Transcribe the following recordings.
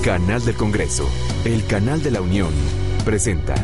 Canal del Congreso, el canal de la Unión, presenta.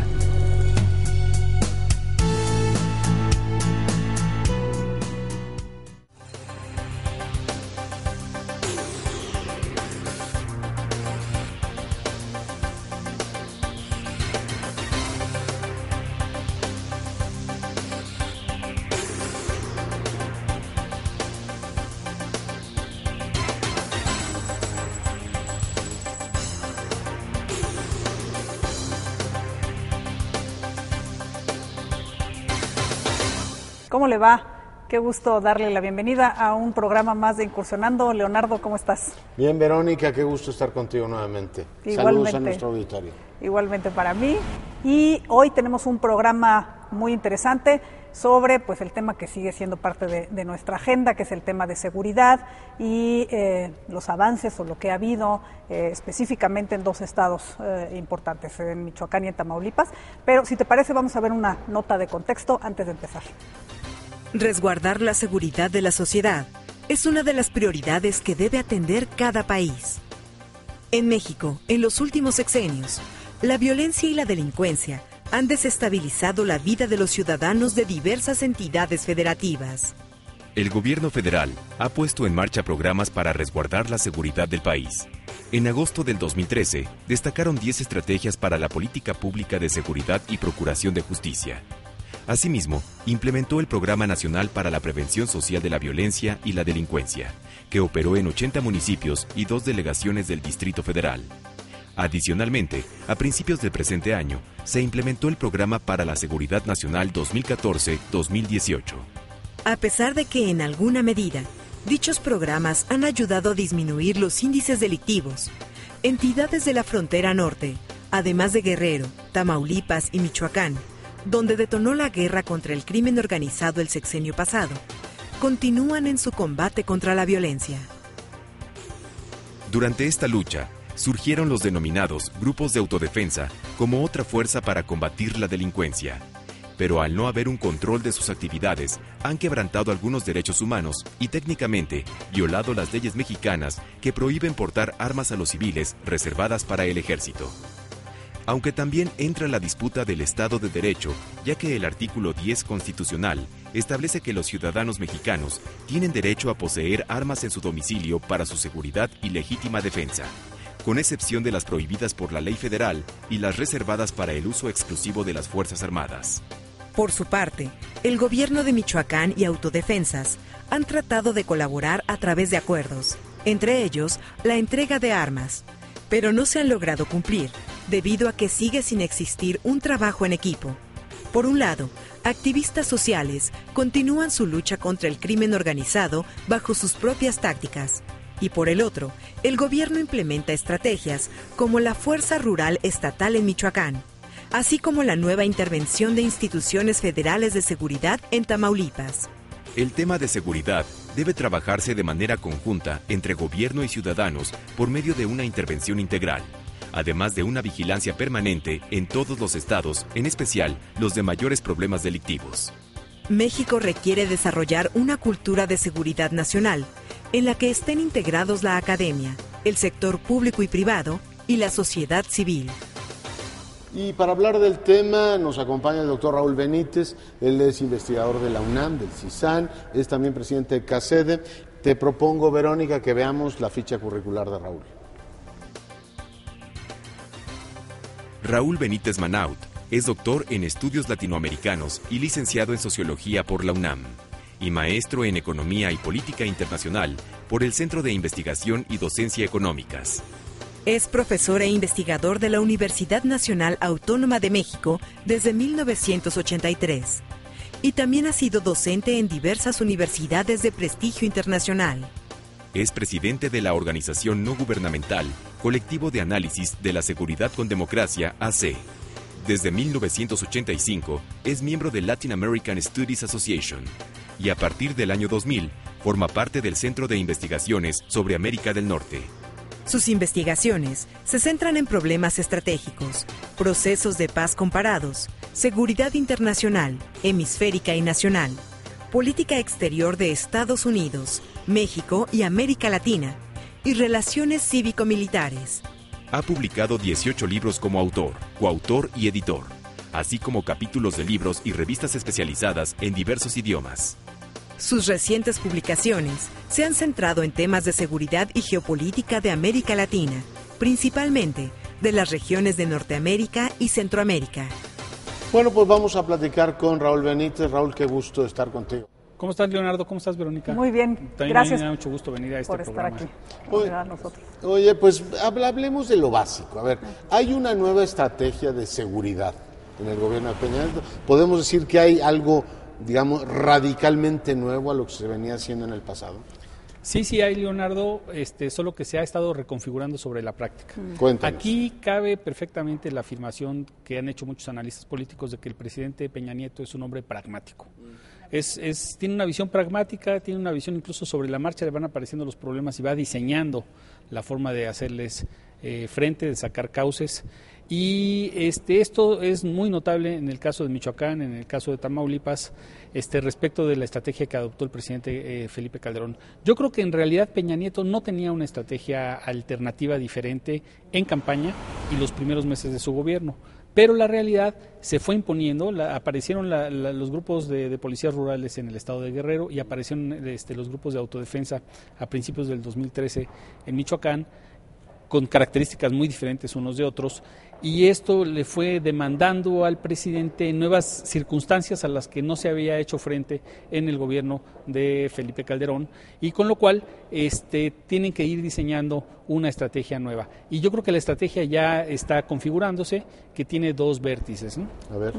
¿Cómo le va? Qué gusto darle la bienvenida a un programa más de Incursionando. Leonardo, ¿cómo estás? Bien, Verónica, qué gusto estar contigo nuevamente. Igualmente, saludos a nuestro auditorio. Igualmente para mí. Y hoy tenemos un programa muy interesante sobre el tema que sigue siendo parte de nuestra agenda, que es el tema de seguridad y los avances o lo que ha habido específicamente en dos estados importantes, en Michoacán y en Tamaulipas. Pero si te parece, vamos a ver una nota de contexto antes de empezar. Resguardar la seguridad de la sociedad es una de las prioridades que debe atender cada país. En México, en los últimos sexenios, la violencia y la delincuencia han desestabilizado la vida de los ciudadanos de diversas entidades federativas. El gobierno federal ha puesto en marcha programas para resguardar la seguridad del país. En agosto del 2013, destacaron 10 estrategias para la política pública de seguridad y procuración de justicia. Asimismo, implementó el Programa Nacional para la Prevención Social de la Violencia y la Delincuencia, que operó en 80 municipios y 2 delegaciones del Distrito Federal. Adicionalmente, a principios del presente año, se implementó el Programa para la Seguridad Nacional 2014-2018. A pesar de que, en alguna medida, dichos programas han ayudado a disminuir los índices delictivos, entidades de la frontera norte, además de Guerrero, Tamaulipas y Michoacán, donde detonó la guerra contra el crimen organizado el sexenio pasado, continúan en su combate contra la violencia. Durante esta lucha, surgieron los denominados grupos de autodefensa como otra fuerza para combatir la delincuencia. Pero al no haber un control de sus actividades, han quebrantado algunos derechos humanos y técnicamente violado las leyes mexicanas que prohíben portar armas a los civiles reservadas para el ejército. Aunque también entra la disputa del Estado de Derecho, ya que el artículo 10 constitucional establece que los ciudadanos mexicanos tienen derecho a poseer armas en su domicilio para su seguridad y legítima defensa, con excepción de las prohibidas por la ley federal y las reservadas para el uso exclusivo de las Fuerzas Armadas. Por su parte, el gobierno de Michoacán y Autodefensas han tratado de colaborar a través de acuerdos, entre ellos la entrega de armas, pero no se han logrado cumplir, debido a que sigue sin existir un trabajo en equipo. Por un lado, activistas sociales continúan su lucha contra el crimen organizado bajo sus propias tácticas, y por el otro, el gobierno implementa estrategias como la Fuerza Rural Estatal en Michoacán, así como la nueva intervención de instituciones federales de seguridad en Tamaulipas. El tema de seguridad debe trabajarse de manera conjunta entre gobierno y ciudadanos por medio de una intervención integral, además de una vigilancia permanente en todos los estados, en especial los de mayores problemas delictivos. México requiere desarrollar una cultura de seguridad nacional, en la que estén integrados la academia, el sector público y privado y la sociedad civil. Y para hablar del tema nos acompaña el doctor Raúl Benítez. Él es investigador de la UNAM, del CISAN, es también presidente de CACEDE. Te propongo, Verónica, que veamos la ficha curricular de Raúl. Raúl Benítez Manaut es doctor en estudios latinoamericanos y licenciado en sociología por la UNAM, y maestro en economía y política internacional por el Centro de Investigación y Docencia Económicas. Es profesor e investigador de la Universidad Nacional Autónoma de México desde 1983 y también ha sido docente en diversas universidades de prestigio internacional. Es presidente de la organización no gubernamental Colectivo de Análisis de la Seguridad con Democracia, AC. Desde 1985 es miembro de Latin American Studies Association y a partir del año 2000 forma parte del Centro de Investigaciones sobre América del Norte. Sus investigaciones se centran en problemas estratégicos, procesos de paz comparados, seguridad internacional, hemisférica y nacional, política exterior de Estados Unidos, México y América Latina, y relaciones cívico-militares. Ha publicado 18 libros como autor, coautor y editor, así como capítulos de libros y revistas especializadas en diversos idiomas. Sus recientes publicaciones se han centrado en temas de seguridad y geopolítica de América Latina, principalmente de las regiones de Norteamérica y Centroamérica. Bueno, pues vamos a platicar con Raúl Benítez. Raúl, qué gusto estar contigo. ¿Cómo estás, Leonardo? ¿Cómo estás, Verónica? Muy bien, También gracias. me da mucho gusto venir a este por programa. estar aquí. Oye, pues hablemos de lo básico. A ver, hay una nueva estrategia de seguridad en el gobierno de Peña Nieto. Podemos decir que hay algo, digamos, radicalmente nuevo a lo que se venía haciendo en el pasado. Sí hay, Leonardo, solo que se ha estado reconfigurando sobre la práctica. Cuéntanos. Aquí cabe perfectamente la afirmación que han hecho muchos analistas políticos de que el presidente Peña Nieto es un hombre pragmático. Tiene una visión pragmática, tiene una visión incluso sobre la marcha, le van apareciendo los problemas y va diseñando la forma de hacerles frente, de sacar cauces. Y esto es muy notable en el caso de Michoacán, en el caso de Tamaulipas, respecto de la estrategia que adoptó el presidente Felipe Calderón. Yo creo que en realidad Peña Nieto no tenía una estrategia alternativa diferente en campaña y los primeros meses de su gobierno. Pero la realidad se fue imponiendo, aparecieron los grupos de policías rurales en el estado de Guerrero y aparecieron los grupos de autodefensa a principios del 2013 en Michoacán, con características muy diferentes unos de otros, y esto le fue demandando al presidente nuevas circunstancias a las que no se había hecho frente en el gobierno de Felipe Calderón, y con lo cual tienen que ir diseñando una estrategia nueva. Y yo creo que la estrategia ya está configurándose, que tiene dos vértices, ¿no? A ver.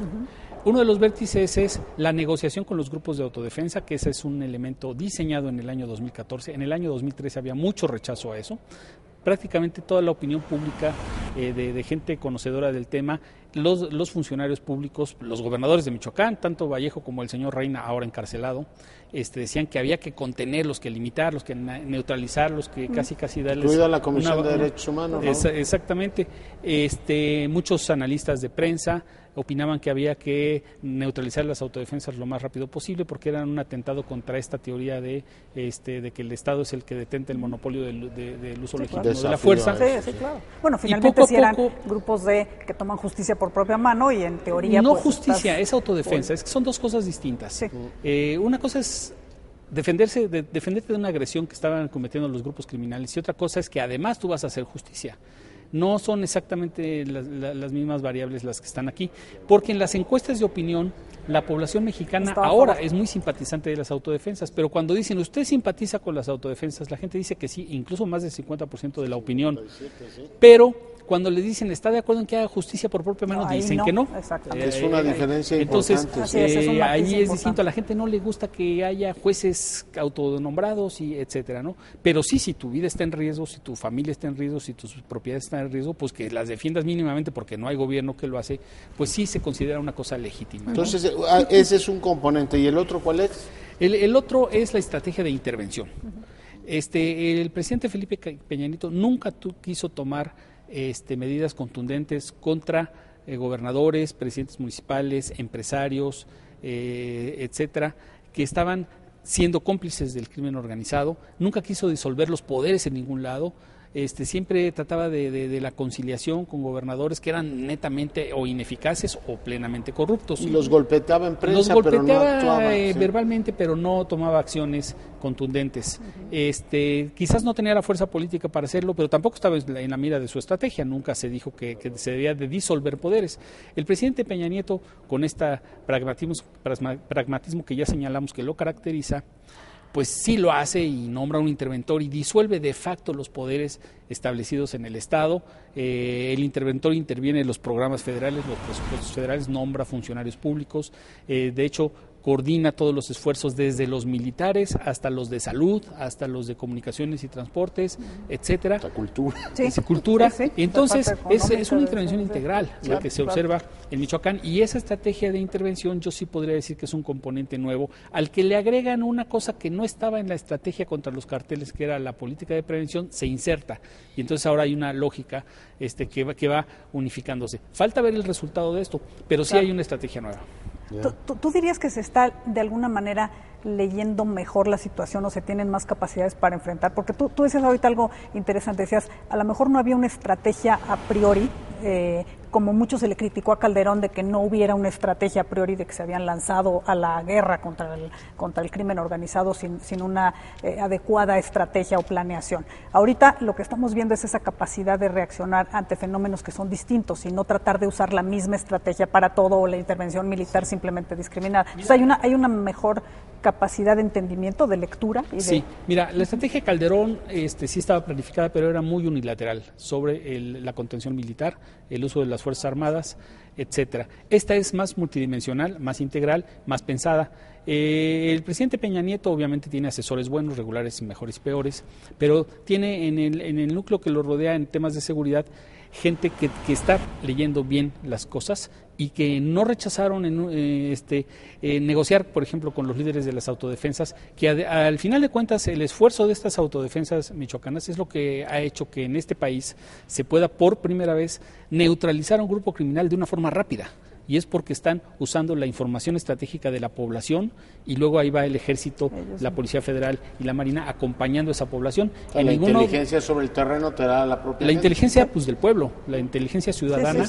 Uno de los vértices es la negociación con los grupos de autodefensa, que ese es un elemento diseñado en el año 2014. En el año 2013 había mucho rechazo a eso. Prácticamente toda la opinión pública de gente conocedora del tema, los funcionarios públicos, los gobernadores de Michoacán, tanto Vallejo como el señor Reina, ahora encarcelado, decían que había que contenerlos, que limitarlos, que neutralizarlos, que casi darles... Incluida la Comisión de Derechos Humanos, ¿no? Exactamente. Muchos analistas de prensa opinaban que había que neutralizar las autodefensas lo más rápido posible porque eran un atentado contra esta teoría de que el Estado es el que detenta el monopolio del uso legítimo de la fuerza. Sí, claro. Bueno, finalmente si eran grupos que toman justicia por propia mano y en teoría... No justicia, es autodefensa, es que son dos cosas distintas. Sí. Una cosa es defenderte de una agresión que estaban cometiendo los grupos criminales y otra cosa es que además tú vas a hacer justicia. No son exactamente las mismas variables las que están aquí, porque en las encuestas de opinión la población mexicana ahora es muy simpatizante de las autodefensas, pero cuando dicen usted simpatiza con las autodefensas, la gente dice que sí, incluso más del 50% de la opinión, pero cuando le dicen está de acuerdo en que haga justicia por propia mano, dicen que no. Es una diferencia entonces, importante. ahí es distinto, a la gente no le gusta que haya jueces autonombrados y etcétera, ¿no? Pero sí, si tu vida está en riesgo, si tu familia está en riesgo, si tus propiedades están en riesgo, pues que las defiendas mínimamente porque no hay gobierno que lo hace, pues sí se considera una cosa legítima, ¿no? Entonces, ese es un componente. ¿Y el otro cuál es? El otro es la estrategia de intervención. El presidente Felipe Peña Nieto nunca quiso tomar medidas contundentes contra gobernadores, presidentes municipales, empresarios, etcétera, que estaban siendo cómplices del crimen organizado. Nunca quiso disolver los poderes en ningún lado. Siempre trataba de la conciliación con gobernadores que eran netamente o ineficaces o plenamente corruptos. Y los golpeaba en prensa, pero no actuaba. Verbalmente, pero no tomaba acciones contundentes. Quizás no tenía la fuerza política para hacerlo, pero tampoco estaba en la mira de su estrategia. Nunca se dijo que se debía de disolver poderes. El presidente Peña Nieto, con este pragmatismo que ya señalamos que lo caracteriza, pues sí lo hace y nombra un interventor y disuelve de facto los poderes establecidos en el Estado. El interventor interviene en los programas federales, los presupuestos federales, nombra funcionarios públicos. De hecho, coordina todos los esfuerzos desde los militares hasta los de salud, hasta los de comunicaciones y transportes, etcétera. La cultura. Cultura. Sí. Entonces, es una intervención integral la que se observa en Michoacán, y esa estrategia de intervención yo sí podría decir que es un componente nuevo, al que le agregan una cosa que no estaba en la estrategia contra los carteles, que era la política de prevención, se inserta, y entonces ahora hay una lógica que va unificándose. Falta ver el resultado de esto, pero sí hay una estrategia nueva. ¿Tú dirías que se está de alguna manera leyendo mejor la situación o se tienen más capacidades para enfrentar? Porque tú decías ahorita algo interesante, decías, a lo mejor no había una estrategia a priori, como mucho se le criticó a Calderón de que no hubiera una estrategia a priori, de que se habían lanzado a la guerra contra el crimen organizado sin una adecuada estrategia o planeación. Ahorita lo que estamos viendo es esa capacidad de reaccionar ante fenómenos que son distintos y no tratar de usar la misma estrategia para todo o la intervención militar simplemente discriminada. Entonces hay una mejor capacidad de entendimiento, de lectura. Sí, mira, la estrategia de Calderón sí estaba planificada, pero era muy unilateral sobre la contención militar, el uso de las Fuerzas Armadas, etcétera. Esta es más multidimensional, más integral, más pensada. El presidente Peña Nieto obviamente tiene asesores buenos, regulares, mejores y peores, pero tiene en el núcleo que lo rodea en temas de seguridad gente que está leyendo bien las cosas y que no rechazaron negociar, por ejemplo, con los líderes de las autodefensas, que al final de cuentas el esfuerzo de estas autodefensas michoacanas es lo que ha hecho que en este país se pueda por primera vez neutralizar a un grupo criminal de una forma rápida. Y es porque están usando la información estratégica de la población y luego ahí va el Ejército, la Policía Federal y la Marina acompañando a esa población. O sea, la inteligencia sobre el terreno te da la propia la inteligencia pues del pueblo, la inteligencia ciudadana,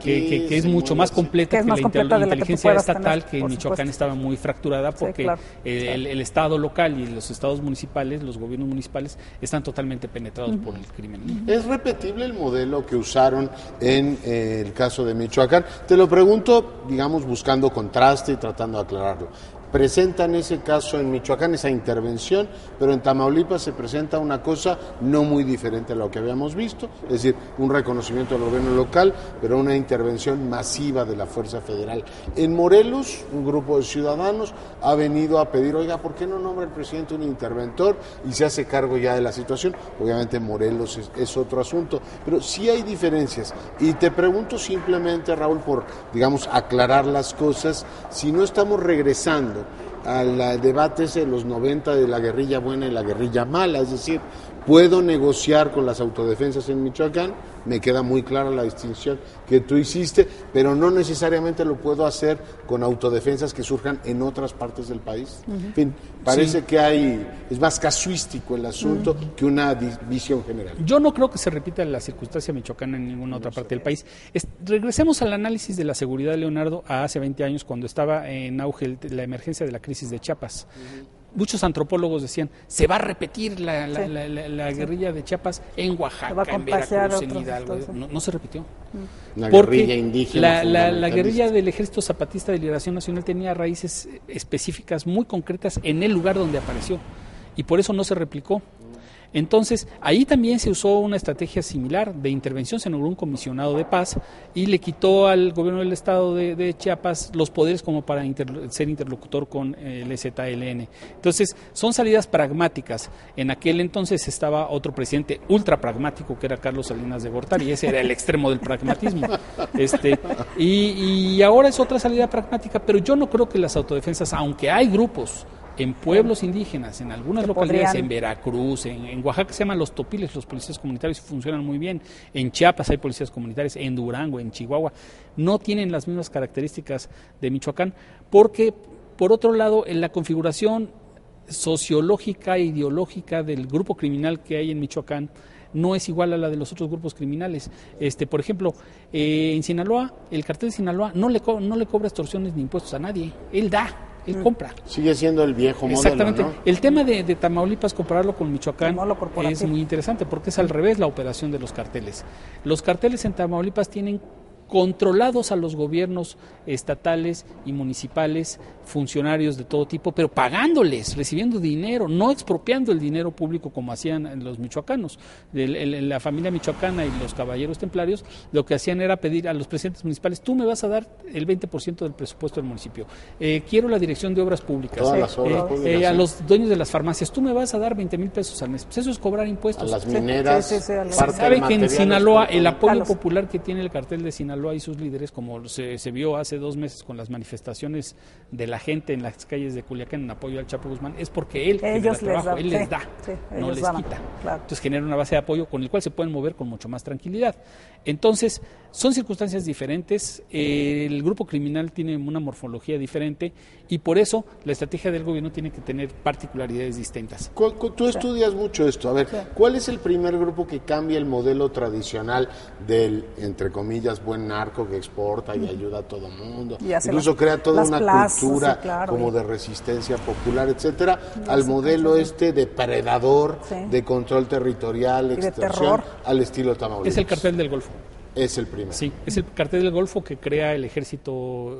que es mucho más completa que la inteligencia estatal, que en Michoacán estaba muy fracturada porque el Estado local y los estados municipales, los gobiernos municipales están totalmente penetrados por el crimen. ¿Es repetible el modelo que usaron en el caso de Michoacán? Te lo pregunto, digamos, buscando contraste y tratando de aclararlo. Presentan ese caso en Michoacán, esa intervención, pero en Tamaulipas se presenta una cosa no muy diferente a lo que habíamos visto, es decir, un reconocimiento del gobierno local, pero una intervención masiva de la Fuerza Federal. En Morelos, un grupo de ciudadanos ha venido a pedir, oiga, ¿por qué no nombra el presidente un interventor y se hace cargo ya de la situación? Obviamente Morelos es otro asunto, pero sí hay diferencias. Y te pregunto simplemente, Raúl, por, digamos, aclarar las cosas, si no estamos regresando al debate ese de los 90 de la guerrilla buena y la guerrilla mala, es decir, puedo negociar con las autodefensas en Michoacán, me queda muy clara la distinción que tú hiciste, pero no necesariamente lo puedo hacer con autodefensas que surjan en otras partes del país. En fin, parece que es más casuístico el asunto que una visión general. Yo no creo que se repita la circunstancia michoacana en ninguna otra parte del país. Regresemos al análisis de la seguridad, Leonardo, a hace 20 años cuando estaba en auge la emergencia de la crisis de Chiapas. Muchos antropólogos decían, se va a repetir la guerrilla de Chiapas en Oaxaca, en Veracruz, en Hidalgo. No se repitió. Una guerrilla indígena. La guerrilla del Ejército Zapatista de Liberación Nacional tenía raíces específicas muy concretas en el lugar donde apareció y por eso no se replicó. Entonces, ahí también se usó una estrategia similar de intervención, se nombró un comisionado de paz y le quitó al gobierno del estado de Chiapas los poderes como para ser interlocutor con el EZLN. Entonces, son salidas pragmáticas. En aquel entonces estaba otro presidente ultra pragmático que era Carlos Salinas de Gortari, y ese era el extremo del pragmatismo. Y ahora es otra salida pragmática, pero yo no creo que las autodefensas, aunque hay grupos en pueblos indígenas, en algunas localidades, en Veracruz, en Oaxaca se llaman los topiles, los policías comunitarios funcionan muy bien, en Chiapas hay policías comunitarios, en Durango, en Chihuahua, no tienen las mismas características de Michoacán, porque por otro lado en la configuración sociológica e ideológica del grupo criminal que hay en Michoacán no es igual a la de los otros grupos criminales. Por ejemplo, en Sinaloa, el cartel de Sinaloa no le cobra extorsiones ni impuestos a nadie, él compra. Sigue siendo el viejo modelo, exactamente, ¿no? El tema de Tamaulipas, compararlo con Michoacán, es muy interesante porque es al revés la operación de los carteles. Los carteles en Tamaulipas tienen controlados a los gobiernos estatales y municipales, funcionarios de todo tipo, pero pagándoles, recibiendo dinero, no expropiando el dinero público como hacían los michoacanos. La familia michoacana y los caballeros templarios lo que hacían era pedir a los presidentes municipales, tú me vas a dar el 20% del presupuesto del municipio, quiero la dirección de obras públicas, todas las obras públicas, a los dueños de las farmacias, tú me vas a dar 20,000 pesos al mes. Pues eso es cobrar impuestos. A las mineras. Se sabe que en Sinaloa el apoyo popular que tiene el cartel de Sinaloa Sinaloa y sus líderes, como se vio hace 2 meses con las manifestaciones de la gente en las calles de Culiacán en apoyo al Chapo Guzmán, es porque él genera trabajo, él les da, no les quita. Claro. Entonces genera una base de apoyo con el cual se pueden mover con mucho más tranquilidad. Entonces, son circunstancias diferentes, el grupo criminal tiene una morfología diferente y por eso la estrategia del gobierno tiene que tener particularidades distintas. Tú estudias mucho esto, a ver, ¿cuál es el primer grupo que cambia el modelo tradicional del, entre comillas, buen narco que exporta y ayuda a todo el mundo, incluso crea toda una cultura como de resistencia popular, etcétera, al modelo depredador, de control territorial, extorsión, al estilo Tamaulipas? Es el cartel del Golfo. Es el primero. Sí, es el cartel del Golfo que crea el ejército,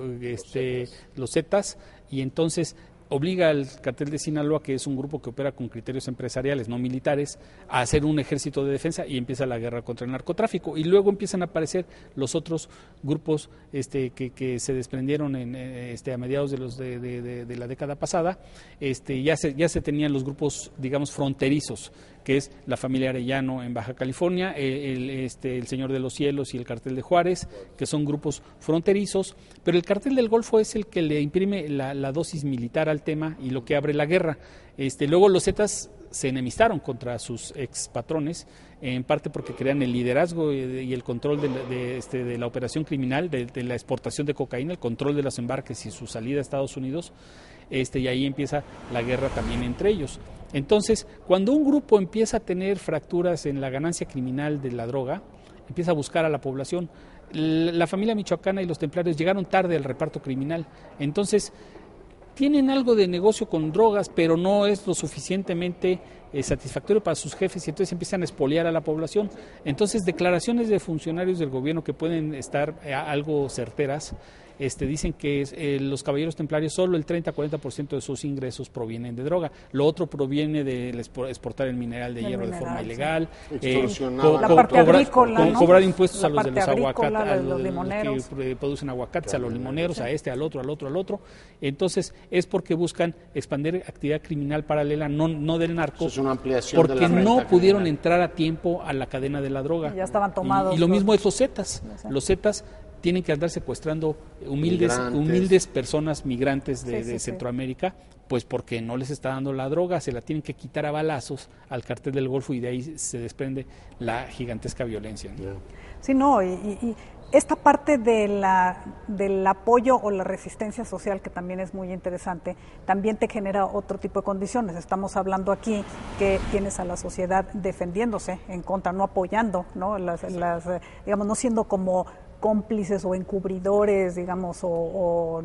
los Zetas, y entonces obliga al cartel de Sinaloa, que es un grupo que opera con criterios empresariales, no militares, a hacer un ejército de defensa y empieza la guerra contra el narcotráfico. Y luego empiezan a aparecer los otros grupos que se desprendieron a mediados de la década pasada. Ya se tenían los grupos, digamos, fronterizos, que es la familia Arellano en Baja California, el Señor de los Cielos y el Cartel de Juárez, que son grupos fronterizos, pero el Cartel del Golfo es el que le imprime la dosis militar al tema y lo que abre la guerra. Luego los Zetas se enemistaron contra sus expatrones, en parte porque crean el liderazgo y el control de la operación criminal, de la exportación de cocaína, el control de los embarques y su salida a Estados Unidos, y ahí empieza la guerra también entre ellos. Entonces, cuando un grupo empieza a tener fracturas en la ganancia criminal de la droga, empieza a buscar a la población. La familia michoacana y los templarios llegaron tarde al reparto criminal, entonces tienen algo de negocio con drogas, pero no es lo suficientemente satisfactorio para sus jefes y entonces empiezan a expoliar a la población. Entonces, declaraciones de funcionarios del gobierno que pueden estar algo certeras, dicen que los caballeros templarios solo el 30-40% de sus ingresos provienen de droga, lo otro proviene de exportar el mineral de hierro de forma ilegal, cobrar impuestos a los de los aguacates, a los que producen aguacates, a los limoneros, al otro. Entonces es porque buscan expandir actividad criminal paralela, no del narco, es una ampliación porque de la no pudieron entrar a tiempo a la cadena de la droga. Ya estaban tomados. Y lo mismo es los Zetas tienen que andar secuestrando humildes personas migrantes de Centroamérica, pues porque no les está dando la droga, se la tienen que quitar a balazos al cartel del Golfo y de ahí se desprende la gigantesca violencia, ¿no? Sí, no, y esta parte del apoyo o la resistencia social, que también es muy interesante, también te genera otro tipo de condiciones. Estamos hablando aquí que tienes a la sociedad defendiéndose en contra, no apoyando, ¿no? Digamos, no siendo como cómplices o encubridores, digamos, o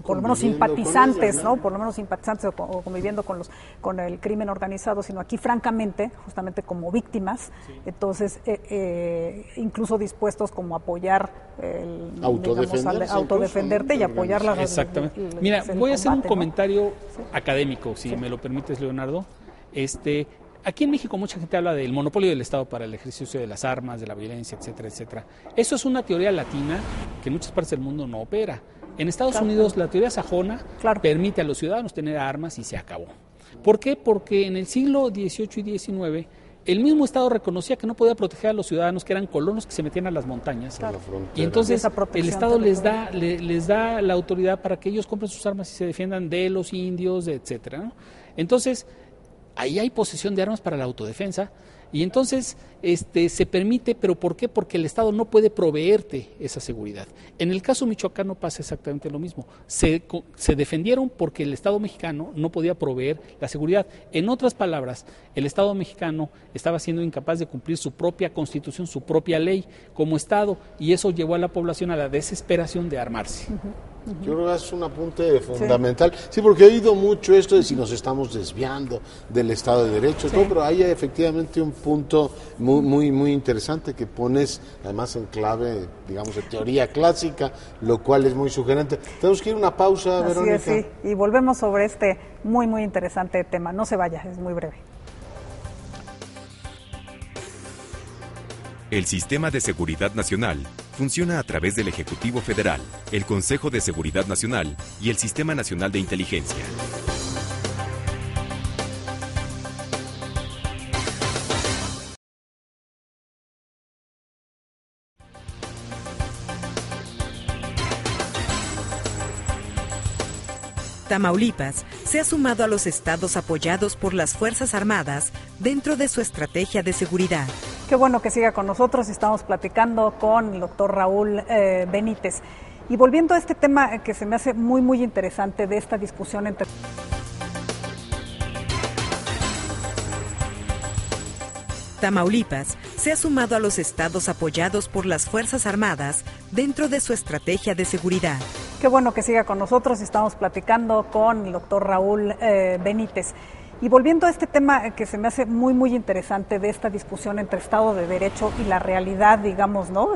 por lo menos simpatizantes, ¿no? Por lo menos simpatizantes o conviviendo con el crimen organizado, sino aquí francamente, justamente como víctimas, entonces incluso dispuestos como a apoyar autodefenderte y apoyar la... Exactamente. Mira, voy a hacer un comentario académico, si me lo permites, Leonardo. Aquí en México mucha gente habla del monopolio del Estado para el ejercicio de las armas, de la violencia, etcétera, etcétera. Eso es una teoría latina que en muchas partes del mundo no opera. En Estados Unidos la teoría sajona permite a los ciudadanos tener armas y se acabó. ¿Por qué? Porque en el siglo XVIII y XIX el mismo Estado reconocía que no podía proteger a los ciudadanos que eran colonos que se metían a las montañas. Y entonces el Estado les da la autoridad para que ellos compren sus armas y se defiendan de los indios, etcétera, ¿no? Entonces ahí hay posesión de armas para la autodefensa y entonces se permite, pero ¿por qué? Porque el Estado no puede proveerte esa seguridad. En el caso michoacano pasa exactamente lo mismo. Se defendieron porque el Estado mexicano no podía proveer la seguridad. En otras palabras, el Estado mexicano estaba siendo incapaz de cumplir su propia constitución, su propia ley como Estado, y eso llevó a la población a la desesperación de armarse. Yo creo que es un apunte fundamental. Sí, porque he oído mucho esto de si nos estamos desviando del Estado de Derecho, todo, pero hay efectivamente un punto muy interesante que pones, además en clave, digamos, de teoría clásica, lo cual es muy sugerente. Tenemos que ir a una pausa, Verónica. Sí, y volvemos sobre este muy interesante tema. No se vaya, es muy breve. El Sistema de Seguridad Nacional funciona a través del Ejecutivo Federal, el Consejo de Seguridad Nacional y el Sistema Nacional de Inteligencia. Tamaulipas se ha sumado a los estados apoyados por las Fuerzas Armadas dentro de su estrategia de seguridad. Qué bueno que siga con nosotros. Estamos platicando con el doctor Raúl Benítez. Y volviendo a este tema que se me hace muy, muy interesante de esta discusión entre... Tamaulipas se ha sumado a los estados apoyados por las Fuerzas Armadas dentro de su estrategia de seguridad. Qué bueno que siga con nosotros. Estamos platicando con el doctor Raúl Benítez. Y volviendo a este tema que se me hace muy, muy interesante de esta discusión entre Estado de Derecho y la realidad, digamos, ¿no?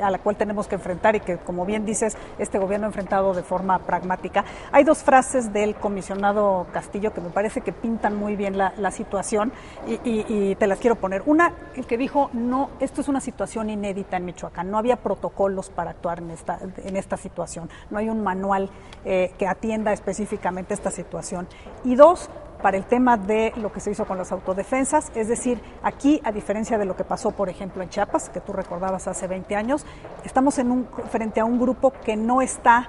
A la cual tenemos que enfrentar y que, como bien dices, este gobierno ha enfrentado de forma pragmática. Hay dos frases del comisionado Castillo que me parece que pintan muy bien la situación y te las quiero poner. Una, el que dijo, no, esto es una situación inédita en Michoacán, no había protocolos para actuar en esta situación, no hay un manual que atienda específicamente esta situación. Y dos, para el tema de lo que se hizo con las autodefensas, es decir, aquí, a diferencia de lo que pasó, por ejemplo, en Chiapas, que tú recordabas hace 20 años, estamos frente a un grupo que no está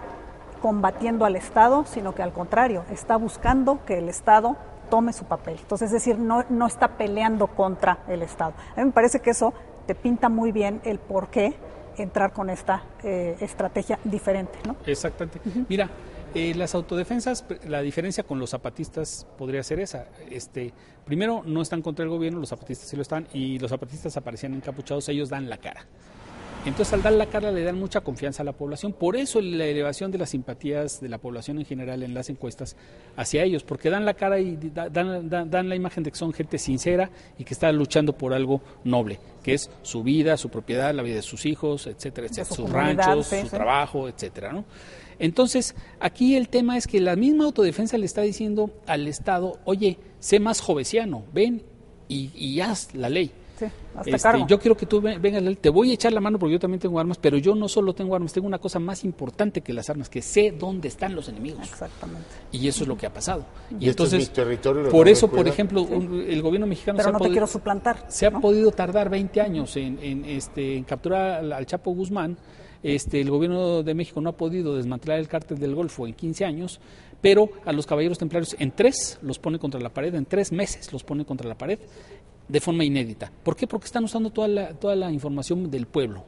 combatiendo al Estado, sino que al contrario, está buscando que el Estado tome su papel. Entonces, es decir, no está peleando contra el Estado. A mí me parece que eso te pinta muy bien el por qué entrar con esta estrategia diferente, ¿no? Exactamente. Mira, las autodefensas, la diferencia con los zapatistas podría ser esa. Primero, no están contra el gobierno, los zapatistas sí lo están, y los zapatistas aparecían encapuchados, ellos dan la cara. Entonces, al dar la cara le dan mucha confianza a la población. Por eso la elevación de las simpatías de la población en general en las encuestas hacia ellos, porque dan la cara y dan la imagen de que son gente sincera y que está luchando por algo noble, que es su vida, su propiedad, la vida de sus hijos, etcétera, etcétera, sus ranchos, su trabajo, etcétera, ¿no? Entonces, aquí el tema es que la misma autodefensa le está diciendo al Estado, oye, sé más jovesiano, ven y haz la ley. Sí, hasta cargo. Yo quiero que tú vengas, te voy a echar la mano porque yo también tengo armas, pero yo no solo tengo armas, tengo una cosa más importante que las armas, que sé dónde están los enemigos. Exactamente. Y eso es lo que ha pasado. Y entonces, es mi territorio, por eso, por ejemplo, el gobierno mexicano pero no te quiero suplantar. Se ha podido tardar 20 años en capturar al Chapo Guzmán. El gobierno de México no ha podido desmantelar el cártel del Golfo en 15 años, pero a los caballeros templarios en 3 los pone contra la pared, en 3 meses los pone contra la pared de forma inédita. ¿Por qué? Porque están usando toda la información del pueblo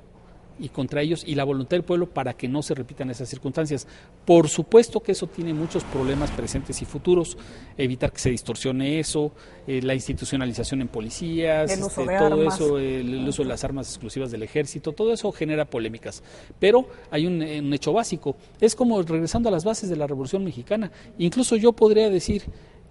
y contra ellos y la voluntad del pueblo para que no se repitan esas circunstancias. Por supuesto que eso tiene muchos problemas presentes y futuros, evitar que se distorsione eso, la institucionalización en policías, el uso de todo armas. eso, el uso de las armas exclusivas del ejército, todo eso genera polémicas. Pero hay un hecho básico, es como regresando a las bases de la Revolución Mexicana. Incluso yo podría decir,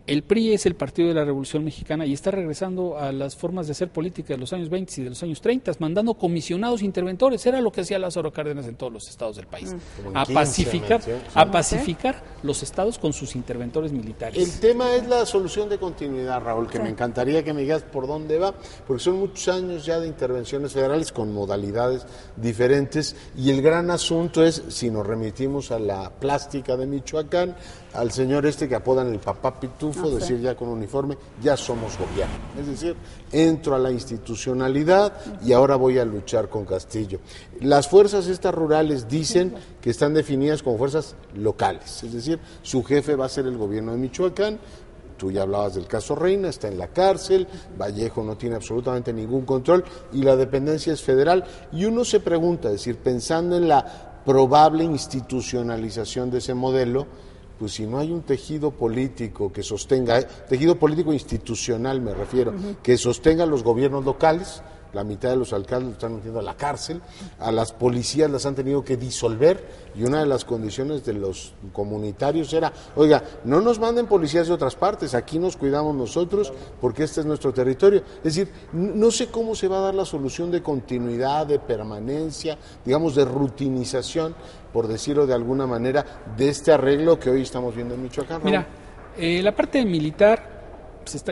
el PRI es el partido de la Revolución Mexicana y está regresando a las formas de hacer política de los años 20 y de los años 30, mandando comisionados interventores. Era lo que hacía Lázaro Cárdenas en todos los estados del país. A pacificar los estados con sus interventores militares. El tema es la solución de continuidad, Raúl, que me encantaría que me digas por dónde va, porque son muchos años ya de intervenciones federales con modalidades diferentes y el gran asunto es, si nos remitimos a la plástica de Michoacán, al señor que apodan el papá pitufo, decir ya con uniforme, ya somos gobierno. Es decir, entro a la institucionalidad y ahora voy a luchar con Castillo. Las fuerzas estas rurales dicen que están definidas como fuerzas locales, es decir, su jefe va a ser el gobierno de Michoacán. Tú ya hablabas del caso Reina, está en la cárcel, Vallejo no tiene absolutamente ningún control y la dependencia es federal. Y uno se pregunta, es decir, pensando en la probable institucionalización de ese modelo, pues si no hay un tejido político que sostenga, tejido político institucional me refiero, que sostenga los gobiernos locales, la mitad de los alcaldes están metiendo a la cárcel, a las policías las han tenido que disolver y una de las condiciones de los comunitarios era, oiga, no nos manden policías de otras partes, aquí nos cuidamos nosotros porque este es nuestro territorio. Es decir, no sé cómo se va a dar la solución de continuidad, de permanencia, digamos de rutinización, por decirlo de alguna manera, de este arreglo que hoy estamos viendo en Michoacán. Mira, la parte militar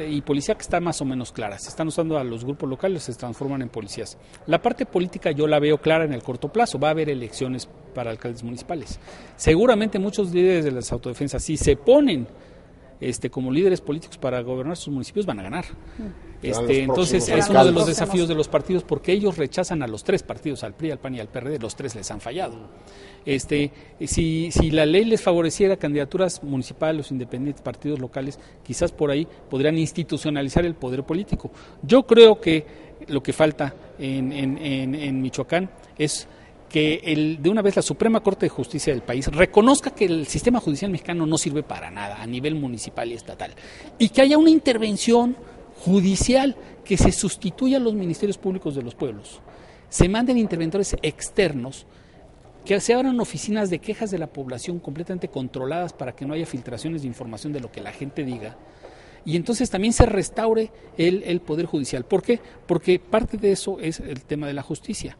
y policía que está más o menos clara. Se están usando a los grupos locales, se transforman en policías. La parte política yo la veo clara en el corto plazo. Va a haber elecciones para alcaldes municipales. Seguramente muchos líderes de las autodefensas, si se ponen como líderes políticos para gobernar sus municipios, van a ganar. Entonces próximos es uno de los alcaldes. desafíos de los partidos, porque ellos rechazan a los tres partidos, al PRI, al PAN y al PRD, los tres les han fallado. Si la ley les favoreciera candidaturas municipales, los independientes, partidos locales, quizás por ahí podrían institucionalizar el poder político. Yo creo que lo que falta en Michoacán es que de una vez la Suprema Corte de Justicia del país reconozca que el sistema judicial mexicano no sirve para nada a nivel municipal y estatal, y que haya una intervención judicial que se sustituya a los ministerios públicos de los pueblos, se manden interventores externos, que se abran oficinas de quejas de la población completamente controladas para que no haya filtraciones de información de lo que la gente diga, y entonces también se restaure el Poder Judicial. ¿Por qué? Porque parte de eso es el tema de la justicia.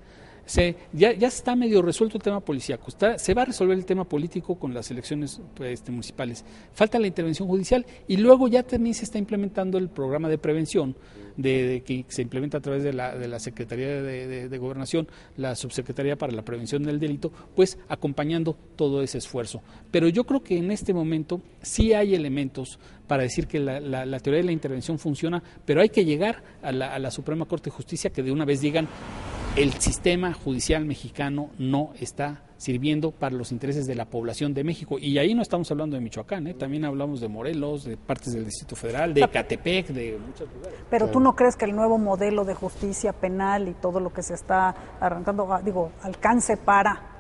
Ya está medio resuelto el tema policíaco, se va a resolver el tema político con las elecciones municipales, falta la intervención judicial, y luego ya también se está implementando el programa de prevención que se implementa a través de la Secretaría de Gobernación, la Subsecretaría para la Prevención del Delito, pues acompañando todo ese esfuerzo. Pero yo creo que en este momento sí hay elementos para decir que la teoría de la intervención funciona, pero hay que llegar a la Suprema Corte de Justicia que de una vez digan: el sistema judicial mexicano no está sirviendo para los intereses de la población de México. Y ahí no estamos hablando de Michoacán, también hablamos de Morelos, de partes del Distrito Federal, de Ecatepec, de muchos lugares. Pero ¿tú no crees que el nuevo modelo de justicia penal y todo lo que se está arrancando, alcance para...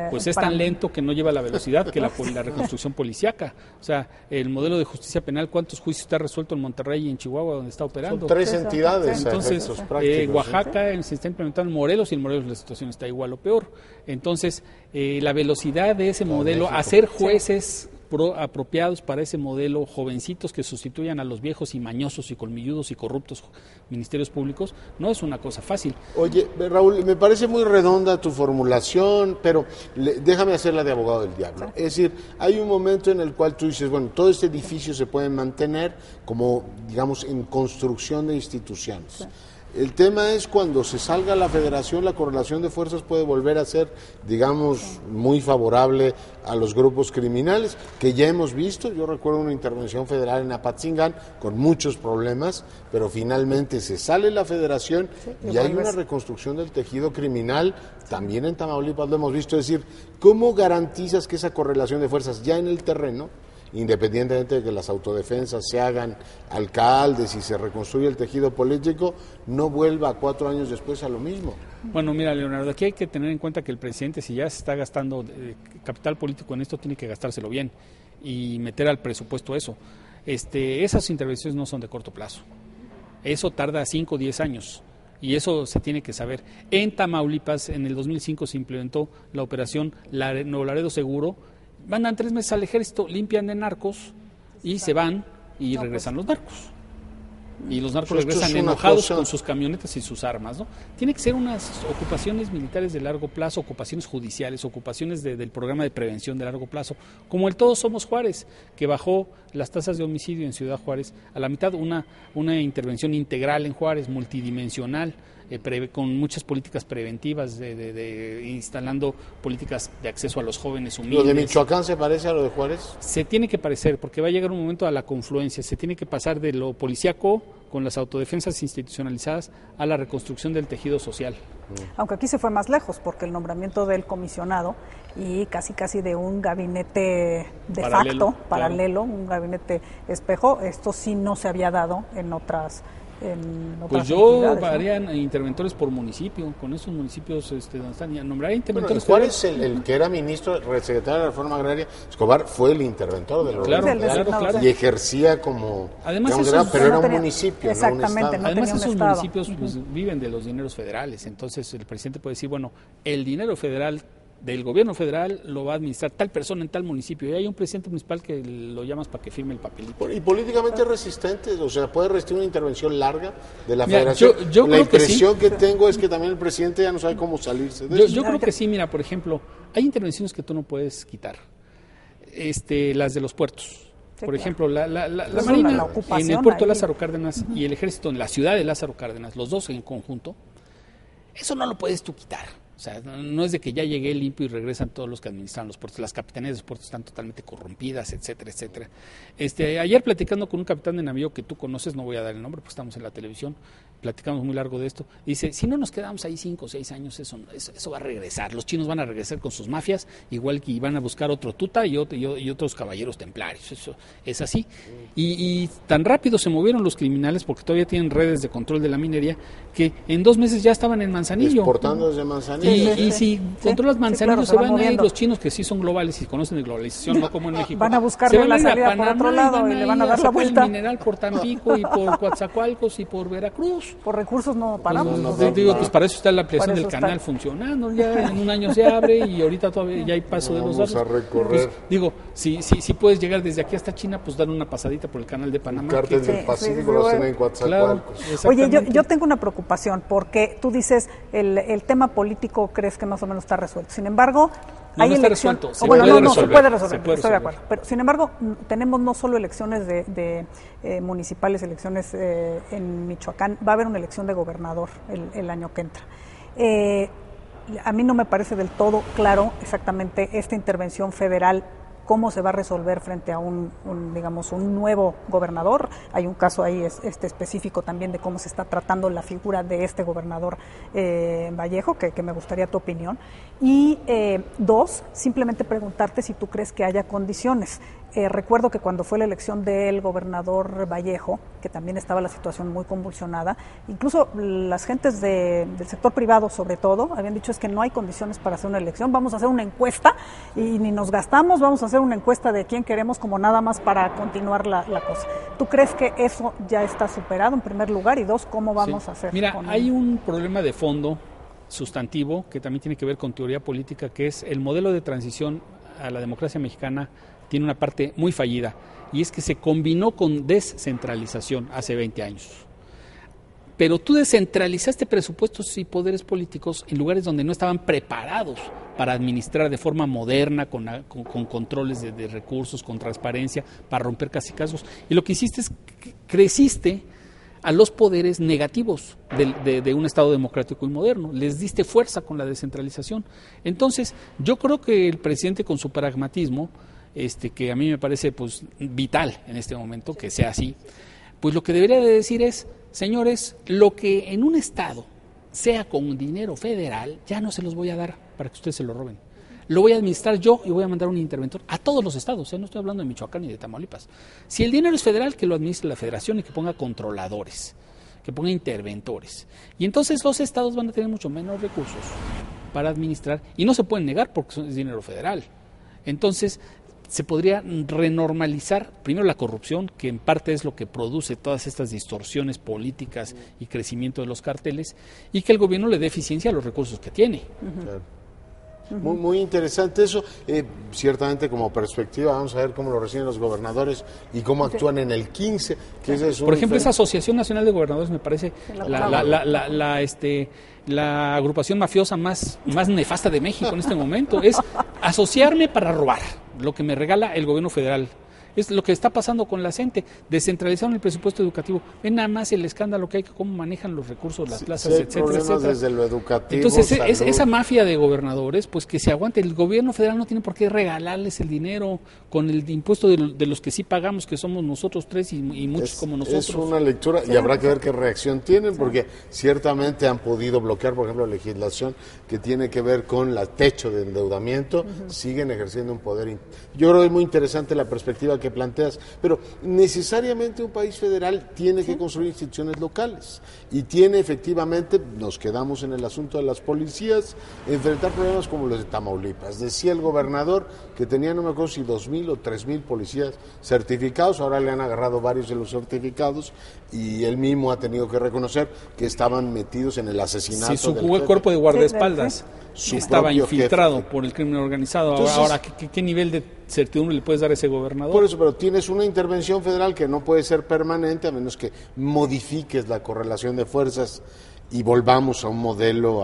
Pues es tan lento que no lleva la velocidad que la reconstrucción policíaca. O sea, el modelo de justicia penal, ¿cuántos juicios está resuelto en Monterrey y en Chihuahua donde está operando? Son 3 entidades. Entonces, Oaxaca se está implementando en Morelos, y en Morelos la situación está igual o peor. Entonces, la velocidad de ese modelo, hacer jueces apropiados para ese modelo, jovencitos que sustituyan a los viejos y mañosos y colmilludos y corruptos ministerios públicos, no es una cosa fácil. Oye, Raúl, me parece muy redonda tu formulación, pero déjame hacerla de abogado del diablo. Es decir, hay un momento en el cual tú dices, bueno, todo este edificio se puede mantener como, digamos, en construcción de instituciones. Sí. El tema es cuando se salga la federación, la correlación de fuerzas puede volver a ser, digamos, muy favorable a los grupos criminales, que ya hemos visto. Yo recuerdo una intervención federal en Apatzingán con muchos problemas, pero finalmente se sale la federación y hay una reconstrucción del tejido criminal. También en Tamaulipas lo hemos visto. Es decir, ¿cómo garantizas que esa correlación de fuerzas ya en el terreno, independientemente de que las autodefensas se hagan alcaldes y se reconstruya el tejido político, no vuelva 4 años después a lo mismo? Bueno, mira, Leonardo, aquí hay que tener en cuenta que el presidente, si ya se está gastando capital político en esto, tiene que gastárselo bien y meter al presupuesto eso. Esas intervenciones no son de corto plazo. Eso tarda 5 o 10 años. Y eso se tiene que saber. En Tamaulipas, en el 2005 se implementó la operación Nuevo Laredo Seguro. Mandan 3 meses al ejército, limpian de narcos y se van y regresan los narcos. Y los narcos regresan enojados con sus camionetas y sus armas, ¿no? Tiene que ser unas ocupaciones militares de largo plazo, ocupaciones judiciales, ocupaciones del programa de prevención de largo plazo, como el Todos Somos Juárez, que bajó las tasas de homicidio en Ciudad Juárez a la mitad, una intervención integral en Juárez, multidimensional, con muchas políticas preventivas, instalando políticas de acceso a los jóvenes humildes. ¿Lo de Michoacán se parece a lo de Juárez? Se tiene que parecer, porque va a llegar un momento a la confluencia, se tiene que pasar de lo policíaco con las autodefensas institucionalizadas a la reconstrucción del tejido social. Aunque aquí se fue más lejos, porque el nombramiento del comisionado y casi de un gabinete paralelo, un gabinete espejo, esto sí no se había dado en otras pues yo harían interventores por municipio, con esos municipios donde están, y nombraría interventores. Bueno, Juárez, el que era ministro, secretario de la Reforma Agraria, Escobar, fue el interventor del órgano. Claro. Y ejercía como, además pero era un municipio, exactamente, no un estado. Además esos municipios pues, viven de los dineros federales, entonces el presidente puede decir, bueno, el dinero federal del gobierno federal lo va a administrar tal persona en tal municipio, y hay un presidente municipal que lo llamas para que firme el papelito. ¿Y políticamente resistente? O sea, ¿puede resistir una intervención larga de la federación? Yo la impresión que tengo es que también el presidente ya no sabe cómo salirse de eso. Yo creo que sí. Mira, por ejemplo, hay intervenciones que tú no puedes quitar, las de los puertos. Sí, por ejemplo, la Marina en el puerto de Lázaro Cárdenas y el Ejército en la ciudad de Lázaro Cárdenas, los dos en conjunto, eso no lo puedes tú quitar. O sea, no es de que ya llegué limpio y regresan todos los que administran los puertos. Las capitanías de los puertos están totalmente corrompidas, etcétera, etcétera. Ayer platicando con un capitán de navío que tú conoces, no voy a dar el nombre porque estamos en la televisión, platicamos muy largo de esto, dice, si no nos quedamos ahí 5 o 6 años, eso va a regresar. Los chinos van a regresar con sus mafias, igual que van a buscar otro tuta y otros caballeros templarios. Eso es así. Y tan rápido se movieron los criminales, porque todavía tienen redes de control de la minería, que en 2 meses ya estaban en Manzanillo. Exportando desde Manzanillo. Y si controlas Manzanillo, claro, se van a ir moviendo. los chinos que sí son globales y conocen de globalización, no como en México. Van a buscar se van la a ir a salida Panamá, por otro lado y le van a dar la vuelta. El mineral por Tampico y por Coatzacoalcos y por Veracruz. Por recursos no paramos. Pues para eso está la ampliación del está. canal funcionando. Ya en un año se abre y ahorita todavía ya hay paso de los datos. Vamos a recorrer. Si puedes llegar desde aquí hasta China, pues dar una pasadita por el canal de Panamá. Cártel del Pacífico lo hacen en Coatzacoalcos. Oye, yo tengo una preocupación, porque tú dices el tema político crees que más o menos está resuelto. Sin embargo, no, hay no está elecciones. resuelto. Se puede resolver. Se puede Estoy de acuerdo. Pero sin embargo, tenemos no solo elecciones de municipales, elecciones en Michoacán, va a haber una elección de gobernador el año que entra. A mí no me parece del todo claro exactamente esta intervención federal, cómo se va a resolver frente a un nuevo gobernador. Hay un caso ahí específico también de cómo se está tratando la figura de este gobernador Vallejo, que me gustaría tu opinión. Y 2, simplemente preguntarte si tú crees que haya condiciones. Recuerdo que cuando fue la elección del gobernador Vallejo, que también estaba la situación muy convulsionada, incluso las gentes del sector privado sobre todo, habían dicho es que no hay condiciones para hacer una elección, vamos a hacer una encuesta y ni nos gastamos, vamos a hacer una encuesta de quién queremos como nada más para continuar la cosa. ¿Tú crees que eso ya está superado en primer lugar? Y 2, ¿cómo vamos a hacer? Mira, hay un problema de fondo sustantivo que también tiene que ver con teoría política, que es el modelo de transición a la democracia mexicana tiene una parte muy fallida, y es que se combinó con descentralización hace 20 años. Pero tú descentralizaste presupuestos y poderes políticos en lugares donde no estaban preparados para administrar de forma moderna, con controles de recursos, con transparencia, para romper cacicazgos. Y lo que hiciste es que creciste a los poderes negativos de un Estado democrático y moderno. Les diste fuerza con la descentralización. Entonces, yo creo que el presidente, con su pragmatismo, que a mí me parece pues vital en este momento que sea así, pues lo que debería de decir es, señores, lo que en un estado sea con dinero federal, ya no se los voy a dar para que ustedes se lo roben. Lo voy a administrar yo y voy a mandar un interventor a todos los estados, no estoy hablando de Michoacán ni de Tamaulipas. Si el dinero es federal, que lo administre la federación y que ponga controladores, que ponga interventores. Y entonces los estados van a tener mucho menos recursos para administrar y no se pueden negar porque es dinero federal. Entonces, se podría renormalizar primero la corrupción, que en parte es lo que produce todas estas distorsiones políticas y crecimiento de los carteles, y que el gobierno le dé eficiencia a los recursos que tiene. Claro. Muy interesante eso. Ciertamente, como perspectiva, vamos a ver cómo lo reciben los gobernadores y cómo actúan en el 15. Que ese es por ejemplo, esa Asociación Nacional de Gobernadores me parece la agrupación mafiosa más nefasta de México en este momento. Es asociarme para robar lo que me regala el gobierno federal. Es lo que está pasando con la CENTE, descentralizaron el presupuesto educativo. Ven nada más el escándalo que hay, cómo manejan los recursos, las plazas, etcétera. Desde lo educativo. Entonces, esa mafia de gobernadores, pues que se aguante. El gobierno federal no tiene por qué regalarles el dinero con el impuesto de los que sí pagamos, que somos nosotros tres y muchos como nosotros. Es una lectura y habrá que ver qué reacción tienen, porque ciertamente han podido bloquear, por ejemplo, legislación que tiene que ver con el techo de endeudamiento, siguen ejerciendo un poder. Yo creo que es muy interesante la perspectiva que planteas, pero necesariamente un país federal tiene que construir instituciones locales y tiene efectivamente, nos quedamos en el asunto de las policías, enfrentar problemas como los de Tamaulipas. Decía el gobernador que tenía, no me acuerdo si 2,000 o 3,000 policías certificados, ahora le han agarrado varios de los certificados y él mismo ha tenido que reconocer que estaban metidos en el asesinato. Sí, su cuerpo de guardaespaldas estaba infiltrado jefe por el crimen organizado. Entonces, ahora, ¿qué nivel de certidumbre le puedes dar a ese gobernador? Por eso, pero tienes una intervención federal que no puede ser permanente a menos que modifiques la correlación de fuerzas y volvamos a un modelo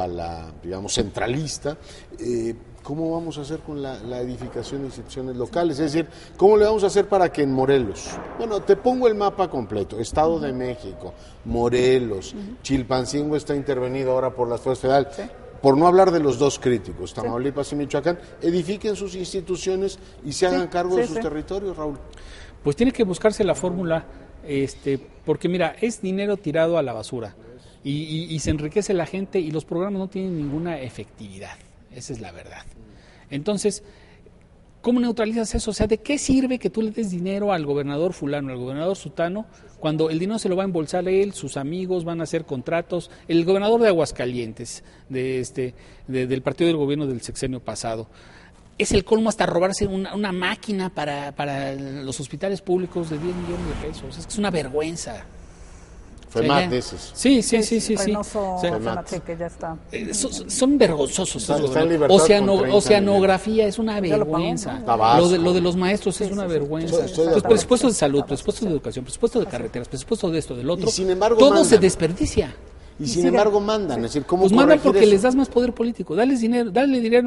centralista. ¿Cómo vamos a hacer con la edificación de instituciones locales? Es decir, ¿cómo le vamos a hacer para que en Morelos? Bueno, te pongo el mapa completo. Estado de México, Morelos, Chilpancingo está intervenido ahora por las fuerzas federales. por no hablar de los dos críticos, Tamaulipas y Michoacán, edifiquen sus instituciones y se hagan cargo de sus territorios, Raúl? Pues tiene que buscarse la fórmula, porque mira, es dinero tirado a la basura y se enriquece la gente y los programas no tienen ninguna efectividad, esa es la verdad. Entonces, ¿cómo neutralizas eso? O sea, ¿de qué sirve que tú le des dinero al gobernador fulano, al gobernador sutano, cuando el dinero se lo va a embolsar él, sus amigos, van a hacer contratos? El gobernador de Aguascalientes, del partido del gobierno del sexenio pasado, es el colmo hasta robarse una máquina para los hospitales públicos de 10 millones de pesos. Es que es una vergüenza. Fue más de esos. Sí. Reynoso, que ya está. Son vergonzosos. Oceanografía es una vergüenza. Lo de los maestros es una vergüenza. Los presupuestos de salud, presupuestos de educación, presupuestos de carreteras, presupuestos de esto, del otro, todo se desperdicia. Y sin embargo mandan, es decir, ¿cómo pues mandan porque eso? Les das más poder político, dale dinero a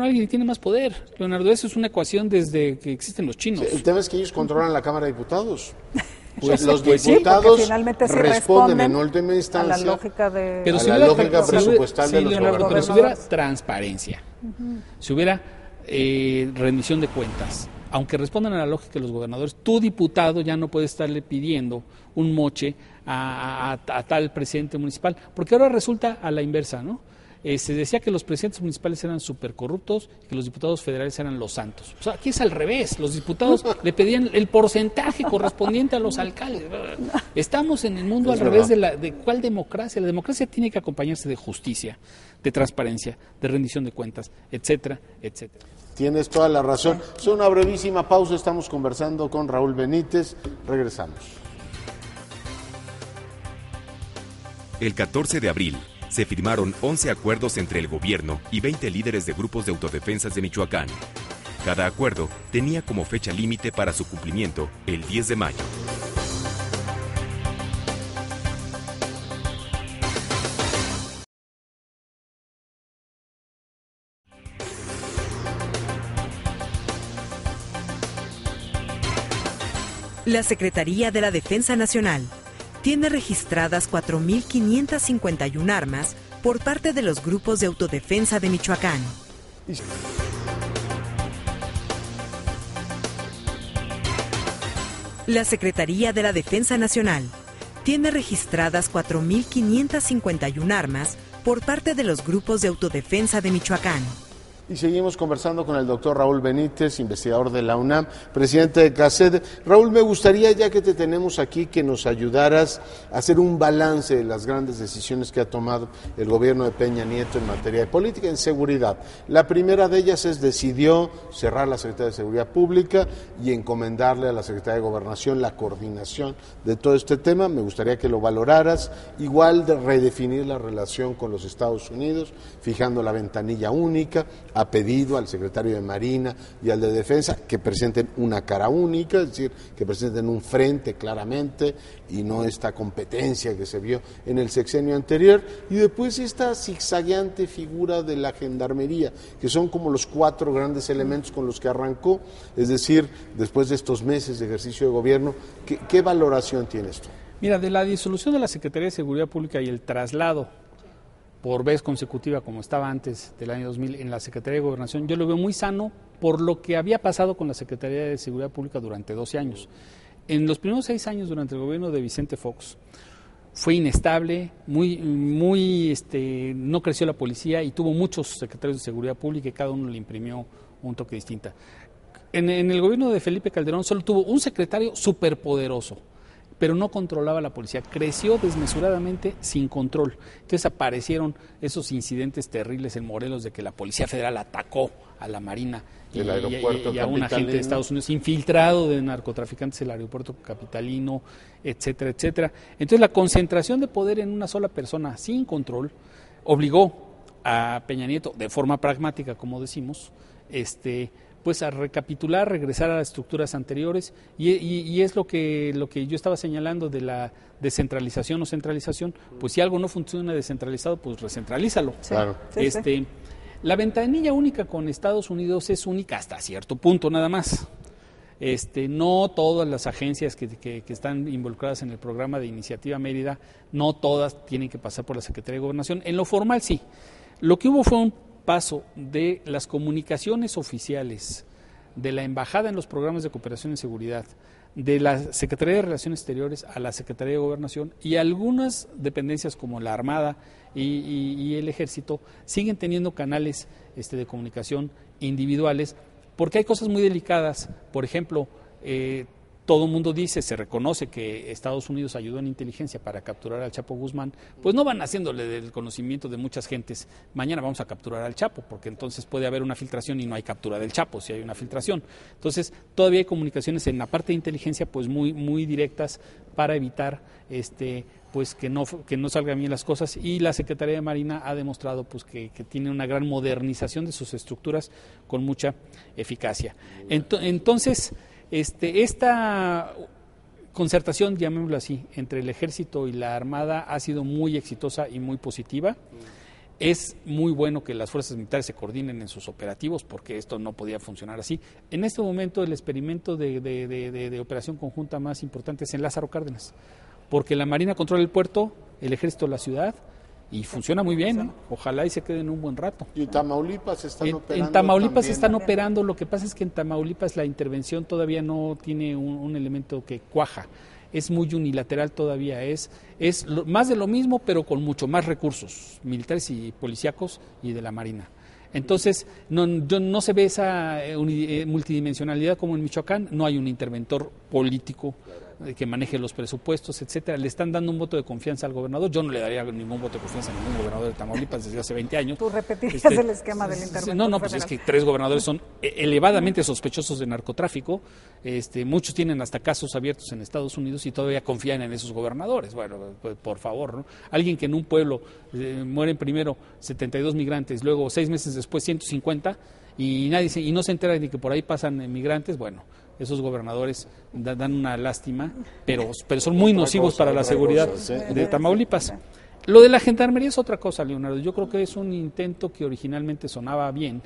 alguien y tiene más poder. Leonardo, eso es una ecuación desde que existen los chinos. El tema es que ellos controlan la Cámara de Diputados. Pues los diputados responden en última instancia a la lógica presupuestal de los gobernadores. Pero si hubiera transparencia, si hubiera rendición de cuentas, aunque respondan a la lógica de los gobernadores, tu diputado ya no puede estarle pidiendo un moche a tal presidente municipal, porque ahora resulta a la inversa, ¿no? Se decía que los presidentes municipales eran súper corruptos y que los diputados federales eran los santos. O sea, aquí es al revés, los diputados le pedían el porcentaje correspondiente a los alcaldes. Estamos en el mundo al revés de ¿cuál democracia? La democracia tiene que acompañarse de justicia, de transparencia, de rendición de cuentas, etcétera, etcétera. Tienes toda la razón. Es una brevísima pausa, estamos conversando con Raúl Benítez, regresamos. El 14 de abril se firmaron 11 acuerdos entre el gobierno y 20 líderes de grupos de autodefensas de Michoacán. Cada acuerdo tenía como fecha límite para su cumplimiento el 10 de mayo. La Secretaría de la Defensa Nacional tiene registradas 4.551 armas por parte de los grupos de autodefensa de Michoacán. La Secretaría de la Defensa Nacional tiene registradas 4.551 armas por parte de los grupos de autodefensa de Michoacán. Y seguimos conversando con el doctor Raúl Benítez, investigador de la UNAM, presidente de CACED. Raúl, me gustaría, ya que te tenemos aquí, que nos ayudaras a hacer un balance de las grandes decisiones que ha tomado el gobierno de Peña Nieto en materia de política en seguridad. La primera de ellas decidió cerrar la Secretaría de Seguridad Pública y encomendarle a la Secretaría de Gobernación la coordinación de todo este tema. Me gustaría que lo valoraras. Igual de redefinir la relación con los Estados Unidos, fijando la ventanilla única. Ha pedido al secretario de Marina y al de Defensa que presenten una cara única, es decir, que presenten un frente claramente y no esta competencia que se vio en el sexenio anterior, y después esta zigzagueante figura de la gendarmería, que son como los 4 grandes elementos con los que arrancó, es decir, después de estos meses de ejercicio de gobierno, ¿qué valoración tienes tú? Mira, de la disolución de la Secretaría de Seguridad Pública y el traslado por vez consecutiva, como estaba antes del año 2000 en la Secretaría de Gobernación, yo lo veo muy sano por lo que había pasado con la Secretaría de Seguridad Pública durante 12 años. En los primeros 6 años durante el gobierno de Vicente Fox fue inestable, no creció la policía y tuvo muchos secretarios de Seguridad Pública y cada uno le imprimió un toque distinto. En el gobierno de Felipe Calderón solo tuvo un secretario superpoderoso, pero no controlaba la policía, creció desmesuradamente sin control. Entonces aparecieron esos incidentes terribles en Morelos de que la Policía Federal atacó a la Marina y a un agente de Estados Unidos infiltrado de narcotraficantes en el aeropuerto capitalino, etcétera, etcétera. Entonces la concentración de poder en una sola persona sin control obligó a Peña Nieto, de forma pragmática, como decimos, pues a recapitular, regresar a las estructuras anteriores y es lo que yo estaba señalando de la descentralización o centralización. Pues si algo no funciona descentralizado, pues recentralízalo. Sí, claro. Sí. La ventanilla única con Estados Unidos es única hasta cierto punto nada más. No todas las agencias que están involucradas en el programa de Iniciativa Mérida, no todas tienen que pasar por la Secretaría de Gobernación. En lo formal sí. Lo que hubo fue un paso de las comunicaciones oficiales de la embajada en los programas de cooperación y seguridad, de la Secretaría de Relaciones Exteriores a la Secretaría de Gobernación, y algunas dependencias como la Armada y el Ejército siguen teniendo canales de comunicación individuales, porque hay cosas muy delicadas. Por ejemplo, todo el mundo dice, se reconoce que Estados Unidos ayudó en inteligencia para capturar al Chapo Guzmán, pues no van haciéndole del conocimiento de muchas gentes, mañana vamos a capturar al Chapo, porque entonces puede haber una filtración y no hay captura del Chapo si hay una filtración. Entonces, todavía hay comunicaciones en la parte de inteligencia pues muy directas para evitar pues que no salgan bien las cosas, y la Secretaría de Marina ha demostrado pues que tiene una gran modernización de sus estructuras con mucha eficacia. Entonces, esta concertación, llamémoslo así, entre el Ejército y la Armada ha sido muy exitosa y muy positiva. Es muy bueno que las fuerzas militares se coordinen en sus operativos, porque esto no podía funcionar así. En este momento el experimento de operación conjunta más importante es en Lázaro Cárdenas, porque la Marina controla el puerto, el Ejército la ciudad, y funciona muy bien, ¿no? Ojalá y se queden un buen rato. ¿Y en Tamaulipas están operando? En Tamaulipas también están operando, lo que pasa es que en Tamaulipas la intervención todavía no tiene un elemento que cuaja, es muy unilateral todavía, es más de lo mismo, pero con mucho más recursos militares y policíacos y de la Marina. Entonces, no se ve esa multidimensionalidad como en Michoacán, no hay un interventor político que maneje los presupuestos, etcétera. Le están dando un voto de confianza al gobernador. Yo no le daría ningún voto de confianza a ningún gobernador de Tamaulipas desde hace 20 años. ¿Tú repetirías el esquema del interventor? No, pues es que 3 gobernadores son elevadamente sospechosos de narcotráfico. Muchos tienen hasta casos abiertos en Estados Unidos y todavía confían en esos gobernadores. Bueno, pues, por favor, ¿no? Alguien que en un pueblo mueren primero 72 migrantes, luego 6 meses después 150 y no se entera de que por ahí pasan migrantes, bueno, esos gobernadores dan una lástima, pero son muy nocivos para la seguridad de Tamaulipas. Lo de la gendarmería es otra cosa, Leonardo. Yo creo que es un intento que originalmente sonaba bien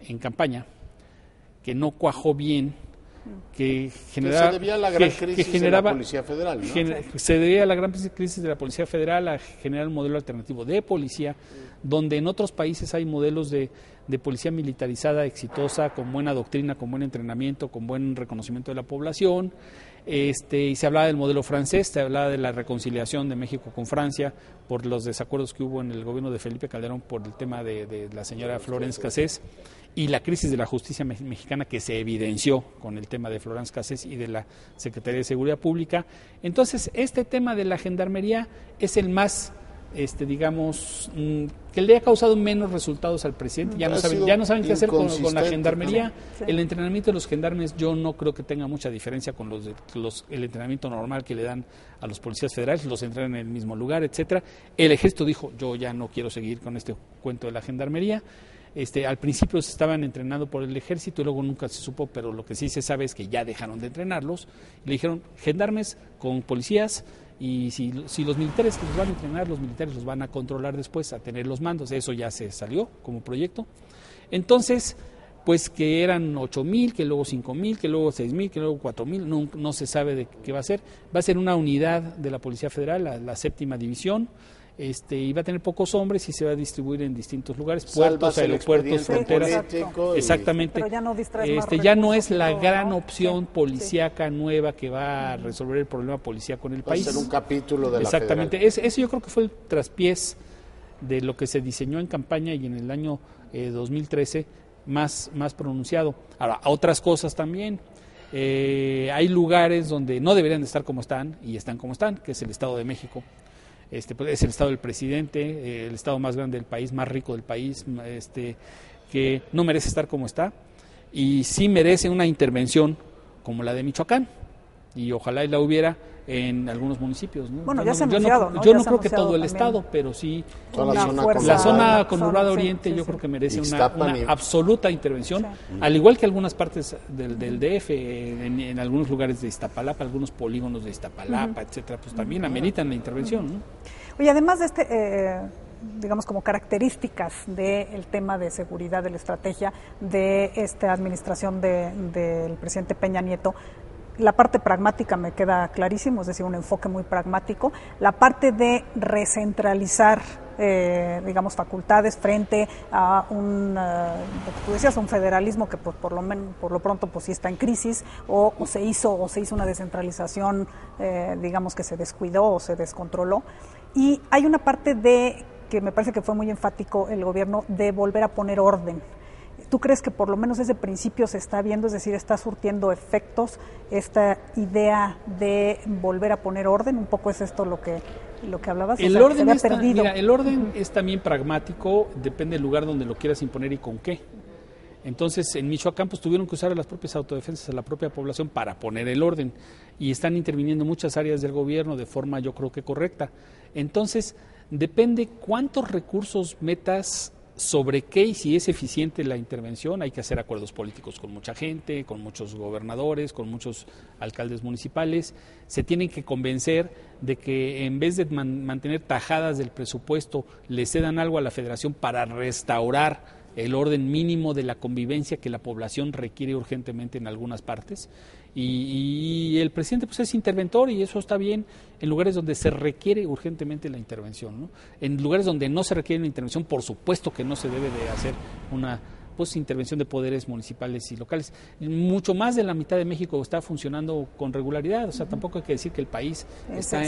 en campaña, que no cuajó bien, que generaba... se debía a la gran crisis de la Policía Federal, ¿no? Se debía a la gran crisis de la Policía Federal a generar un modelo alternativo de policía, donde en otros países hay modelos de policía militarizada, exitosa, con buena doctrina, con buen entrenamiento, con buen reconocimiento de la población. Y se hablaba del modelo francés, se hablaba de la reconciliación de México con Francia por los desacuerdos que hubo en el gobierno de Felipe Calderón por el tema de la señora Florence Cassés y la crisis de la justicia mexicana que se evidenció con el tema de Florence Cassés y de la Secretaría de Seguridad Pública. Entonces, este tema de la gendarmería es el más, digamos, que le ha causado menos resultados al presidente. Ya no saben qué hacer con la gendarmería. Sí. El entrenamiento de los gendarmes yo no creo que tenga mucha diferencia con el entrenamiento normal que le dan a los policías federales, los entrenan en el mismo lugar, etcétera. El Ejército dijo, yo ya no quiero seguir con este cuento de la gendarmería. Al principio se estaban entrenando por el Ejército y luego nunca se supo, pero lo que sí se sabe es que ya dejaron de entrenarlos. Le dijeron, gendarmes con policías, y si los militares los van a entrenar, los militares los van a controlar después, a tener los mandos. Eso ya se salió como proyecto. Entonces, pues que eran 8,000, que luego 5,000, que luego 6,000, que luego 4,000, no se sabe de qué va a ser. Va a ser una unidad de la Policía Federal, la 7ª División. Y va a tener pocos hombres y se va a distribuir en distintos lugares, puertos, aeropuertos, fronteras. Exactamente. Pero ya no ya no es la gran opción policíaca nueva que va a resolver el problema policíaco en el país. Va a ser un capítulo de la Exactamente. Eso yo creo que fue el traspiés de lo que se diseñó en campaña y en el año 2013 más pronunciado. Ahora, otras cosas también. Hay lugares donde no deberían de estar como están y están como están, que es el Estado de México. Es el estado del presidente, el estado más grande del país, más rico del país, que no merece estar como está y sí merece una intervención como la de Michoacán, y ojalá y la hubiera en algunos municipios, ¿no? Bueno, yo no creo que todo el estado, pero sí la zona conurbada oriente, yo creo que merece una absoluta intervención, al igual que algunas partes del DF, en algunos lugares de Iztapalapa, algunos polígonos de Iztapalapa, etcétera, pues también ameritan la intervención, ¿no? Oye, además de digamos, como características del tema de seguridad, de la estrategia de esta administración del presidente Peña Nieto, la parte pragmática me queda clarísimo, es decir, un enfoque muy pragmático. La parte de recentralizar digamos, facultades frente a tú decías, un federalismo que pues, por lo pronto pues sí está en crisis, o se hizo una descentralización, digamos, que se descuidó o se descontroló. Y hay una parte que me parece que fue muy enfático el gobierno, de volver a poner orden. ¿Tú crees que por lo menos desde el principio se está viendo, es decir, está surtiendo efectos esta idea de volver a poner orden? Un poco es esto lo que hablabas. El orden el orden es también pragmático, depende del lugar donde lo quieras imponer y con qué. Entonces, en Michoacán pues tuvieron que usar a las propias autodefensas, a la propia población para poner el orden, y están interviniendo muchas áreas del gobierno de forma, yo creo que correcta. Entonces, depende cuántos recursos metas, sobre qué y si es eficiente la intervención. Hay que hacer acuerdos políticos con mucha gente, con muchos gobernadores, con muchos alcaldes municipales. Se tienen que convencer de que en vez de mantener tajadas del presupuesto, le cedan algo a la federación para restaurar el orden mínimo de la convivencia que la población requiere urgentemente en algunas partes. Y el presidente pues es interventor, y eso está bien en lugares donde se requiere urgentemente la intervención, ¿no? En lugares donde no se requiere una intervención, por supuesto que no se debe de hacer una intervención de poderes municipales y locales. Mucho más de la mitad de México está funcionando con regularidad, o sea, tampoco hay que decir que el país está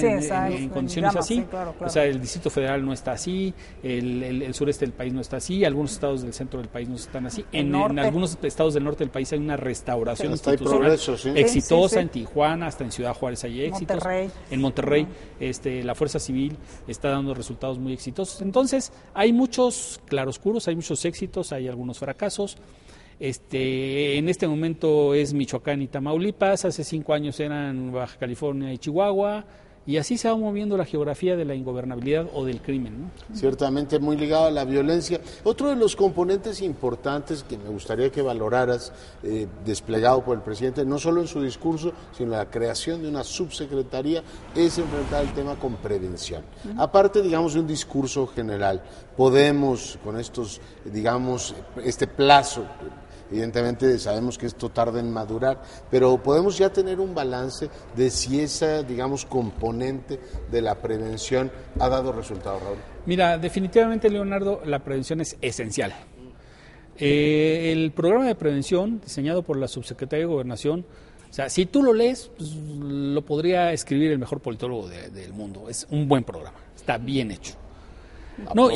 en condiciones así. Sí, claro. O sea, el Distrito Federal no está así, el sureste del país no está así, algunos estados del centro del país no están así. En algunos estados del norte del país hay una restauración institucional exitosa, en Tijuana, hasta en Ciudad Juárez hay éxitos. En Monterrey, la Fuerza Civil está dando resultados muy exitosos. Entonces, hay muchos claroscuros, hay muchos éxitos, hay algunos fracasos. En este momento es Michoacán y Tamaulipas, hace 5 años eran Baja California y Chihuahua, y así se va moviendo la geografía de la ingobernabilidad o del crimen, ¿no? Ciertamente muy ligado a la violencia. Otro de los componentes importantes que me gustaría que valoraras, desplegado por el presidente, no solo en su discurso, sino en la creación de una subsecretaría, es enfrentar el tema con prevención. Aparte, digamos, de un discurso general, podemos, con estos, digamos, este plazo, evidentemente sabemos que esto tarda en madurar, pero podemos ya tener un balance de si esa, digamos, componente de la prevención ha dado resultado, Raúl. Mira, definitivamente, Leonardo, la prevención es esencial. El programa de prevención diseñado por la Subsecretaría de Gobernación, o sea, si tú lo lees, pues, lo podría escribir el mejor politólogo del mundo. Es un buen programa, está bien hecho. No,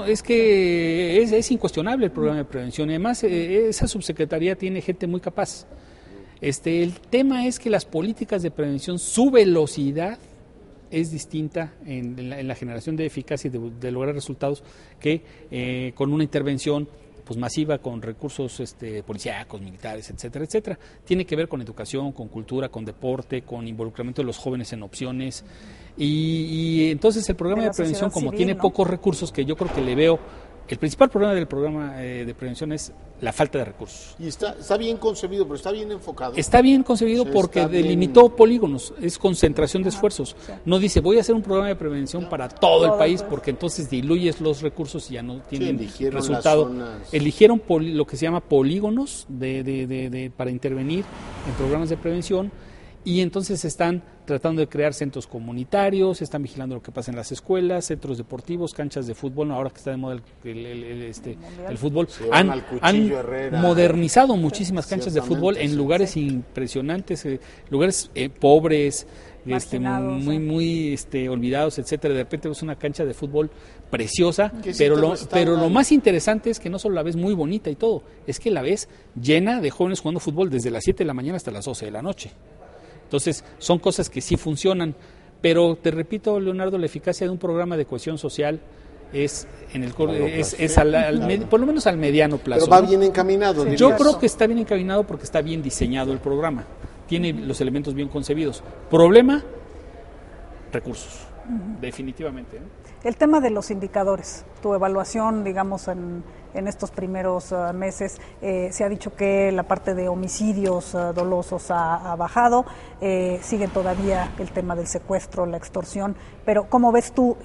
es que es incuestionable el programa de prevención, y además esa subsecretaría tiene gente muy capaz. El tema es que las políticas de prevención, su velocidad es distinta en la generación de eficacia y de lograr resultados que con una intervención pues masiva, con recursos policíacos, militares, etcétera, etcétera. Tiene que ver con educación, con cultura, con deporte, con involucramiento de los jóvenes en opciones. Y entonces el programa de prevención, como tiene pocos recursos, que yo creo que le veo, el principal problema del programa de prevención es la falta de recursos. Y está bien concebido, pero está bien enfocado. Está bien concebido porque delimitó polígonos, es concentración de esfuerzos. No dice, voy a hacer un programa de prevención para todo el país, porque entonces diluyes los recursos y ya no tienen resultado. Eligieron lo que se llama polígonos para intervenir en programas de prevención, y entonces están tratando de crear centros comunitarios, están vigilando lo que pasa en las escuelas, centros deportivos, canchas de fútbol. Ahora que está de moda el fútbol, han modernizado muchísimas canchas de fútbol en lugares impresionantes, lugares pobres, muy olvidados, etcétera. De repente ves una cancha de fútbol preciosa, pero lo más interesante es que no solo la ves muy bonita y todo, es que la ves llena de jóvenes jugando fútbol desde las 7 de la mañana hasta las 12 de la noche. Entonces, son cosas que sí funcionan, pero te repito, Leonardo, la eficacia de un programa de cohesión social es por lo menos al mediano plazo. Pero va bien encaminado. Yo creo que está bien encaminado porque está bien diseñado el programa, tiene los elementos bien concebidos. Problema, recursos, definitivamente, ¿no? El tema de los indicadores, tu evaluación, digamos, en estos primeros meses, se ha dicho que la parte de homicidios dolosos ha bajado, sigue todavía el tema del secuestro, la extorsión, pero ¿cómo ves tú,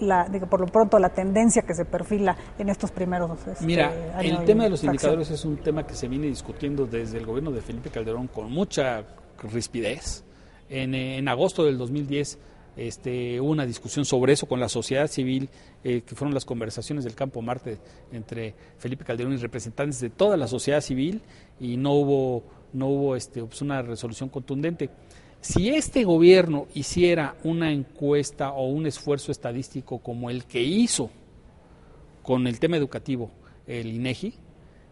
por lo pronto, la tendencia que se perfila en estos primeros Mira, años? El tema de los indicadores es un tema que se viene discutiendo desde el gobierno de Felipe Calderón con mucha rispidez. En agosto del 2010 Hubo una discusión sobre eso con la sociedad civil, que fueron las conversaciones del Campo Marte entre Felipe Calderón y representantes de toda la sociedad civil, y no hubo pues una resolución contundente. Si este gobierno hiciera una encuesta o un esfuerzo estadístico como el que hizo con el tema educativo el INEGI,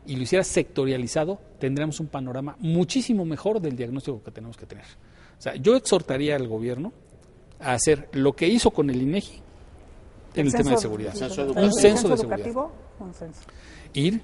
y lo hiciera sectorializado, tendríamos un panorama muchísimo mejor del diagnóstico que tenemos que tener. O sea, yo exhortaría al gobierno a hacer lo que hizo con el INEGI en el tema de seguridad. Un censo de seguridad. Ir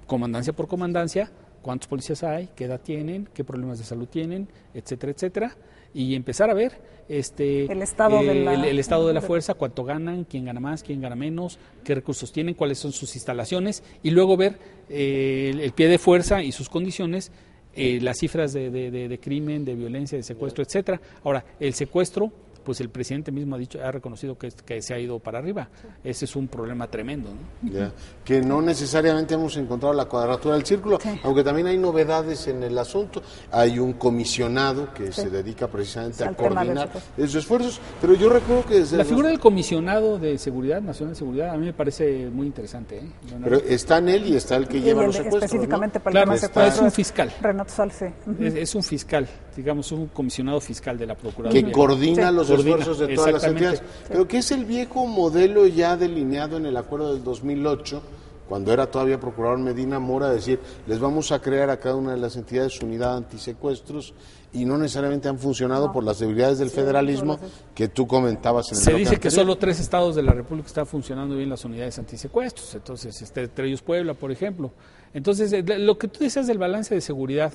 comandancia por comandancia, cuántos policías hay, qué edad tienen, qué problemas de salud tienen, etcétera, etcétera, y empezar a ver el estado de la fuerza, cuánto ganan, quién gana más, quién gana menos, qué recursos tienen, cuáles son sus instalaciones, y luego ver el pie de fuerza y sus condiciones, las cifras de crimen, de violencia, de secuestro, etcétera. Ahora, el secuestro, pues el presidente mismo ha reconocido que se ha ido para arriba. Ese es un problema tremendo, ¿no? Ya. Que no necesariamente hemos encontrado la cuadratura del círculo, aunque también hay novedades en el asunto. Hay un comisionado que se dedica precisamente a coordinar esos esfuerzos, pero yo recuerdo que desde la figura del comisionado de seguridad, nacional de seguridad, a mí me parece muy interesante, ¿eh? Pero está en él y está el que lleva los secuestros, específicamente, ¿no? Para el tema secuestro, es un fiscal. Renato Salce. Es un fiscal, digamos, un comisionado fiscal de la Procuraduría. Que coordina los esfuerzos de todas las entidades. Creo que es el viejo modelo ya delineado en el acuerdo del 2008, cuando era todavía procurador Medina Mora, decir, les vamos a crear a cada una de las entidades unidad antisecuestros, y no necesariamente han funcionado por las debilidades del federalismo que tú comentabas en el Se dice anterior. que solo 3 estados de la República están funcionando bien las unidades antisecuestros, entonces entre ellos Puebla, por ejemplo. Entonces, lo que tú decías del balance de seguridad,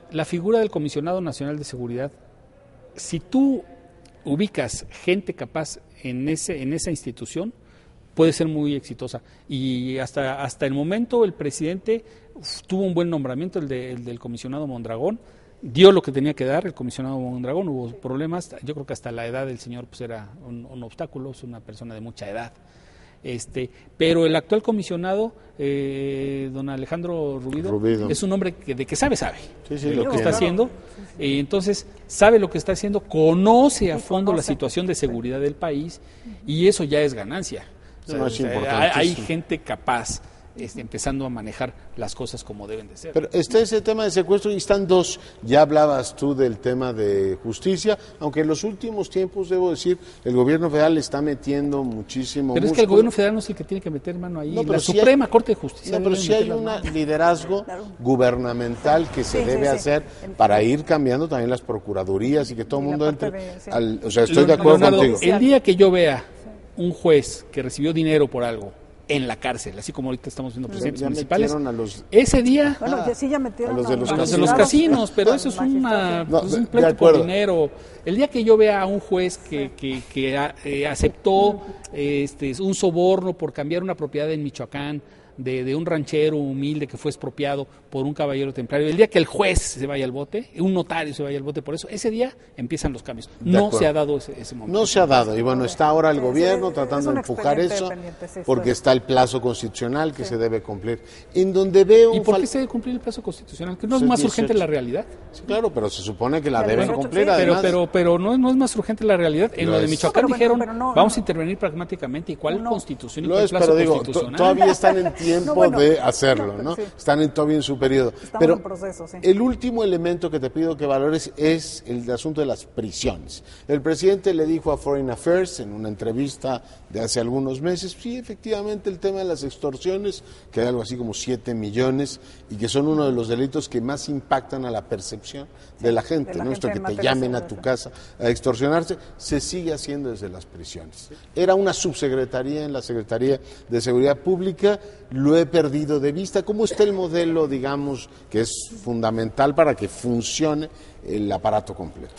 la figura del Comisionado Nacional de Seguridad, si tú ubicas gente capaz en esa institución, puede ser muy exitosa. Y hasta el momento el presidente tuvo un buen nombramiento, el del comisionado Mondragón, dio lo que tenía que dar el comisionado Mondragón, hubo problemas, yo creo que hasta la edad del señor pues era un obstáculo, es una persona de mucha edad. Pero el actual comisionado, don Alejandro Rubido, es un hombre de que sabe lo que está haciendo, entonces sabe lo que está haciendo, conoce a fondo la situación de seguridad del país, y eso ya es ganancia. Hay gente capaz empezando a manejar las cosas como deben de ser. Pero está ese tema de secuestro y están dos. Ya hablabas tú del tema de justicia, aunque en los últimos tiempos, debo decir, el gobierno federal está metiendo muchísimo Pero músculo. es que el gobierno federal no es el que tiene que meter mano ahí, la Suprema Corte de Justicia. No, pero sí hay un liderazgo gubernamental que se debe hacer para ir cambiando también las procuradurías y que todo el mundo entre o sea, estoy de acuerdo contigo. El día que yo vea un juez que recibió dinero por algo en la cárcel, así como ahorita estamos viendo presidentes municipales, ese día ya metieron a los de los casinos, pero eso es un pleito por dinero. El día que yo vea a un juez que aceptó un soborno por cambiar una propiedad en Michoacán de un ranchero humilde que fue expropiado por un caballero templario, el día que el juez se vaya al bote, un notario se vaya al bote por eso, ese día empiezan los cambios. No se ha dado ese momento. No se ha dado, y bueno, está ahora el gobierno tratando de empujar eso, porque está el plazo constitucional que se debe cumplir. En donde veo ¿Y por qué se debe cumplir el plazo constitucional? ¿Que no es más urgente la realidad? Sí, claro, pero se supone que la deben cumplir, además. Pero no es más urgente la realidad. En lo de Michoacán dijeron, vamos a intervenir pragmáticamente, ¿y cuál constitución y cuál plazo constitucional? Todavía están en tiempo de hacerlo, ¿no? Están todavía en su periodo. Pero en proceso, el último elemento que te pido que valores es el asunto de las prisiones. El presidente le dijo a Foreign Affairs en una entrevista de hace algunos meses, sí, efectivamente el tema de las extorsiones, que hay algo así como 7 millones y que son uno de los delitos que más impactan a la percepción de la gente, ¿no? Esto que te llamen a tu casa a extorsionarse, se sigue haciendo desde las prisiones. Era una subsecretaría en la Secretaría de Seguridad Pública, lo he perdido de vista. ¿Cómo está el modelo, digamos, que es fundamental para que funcione el aparato completo?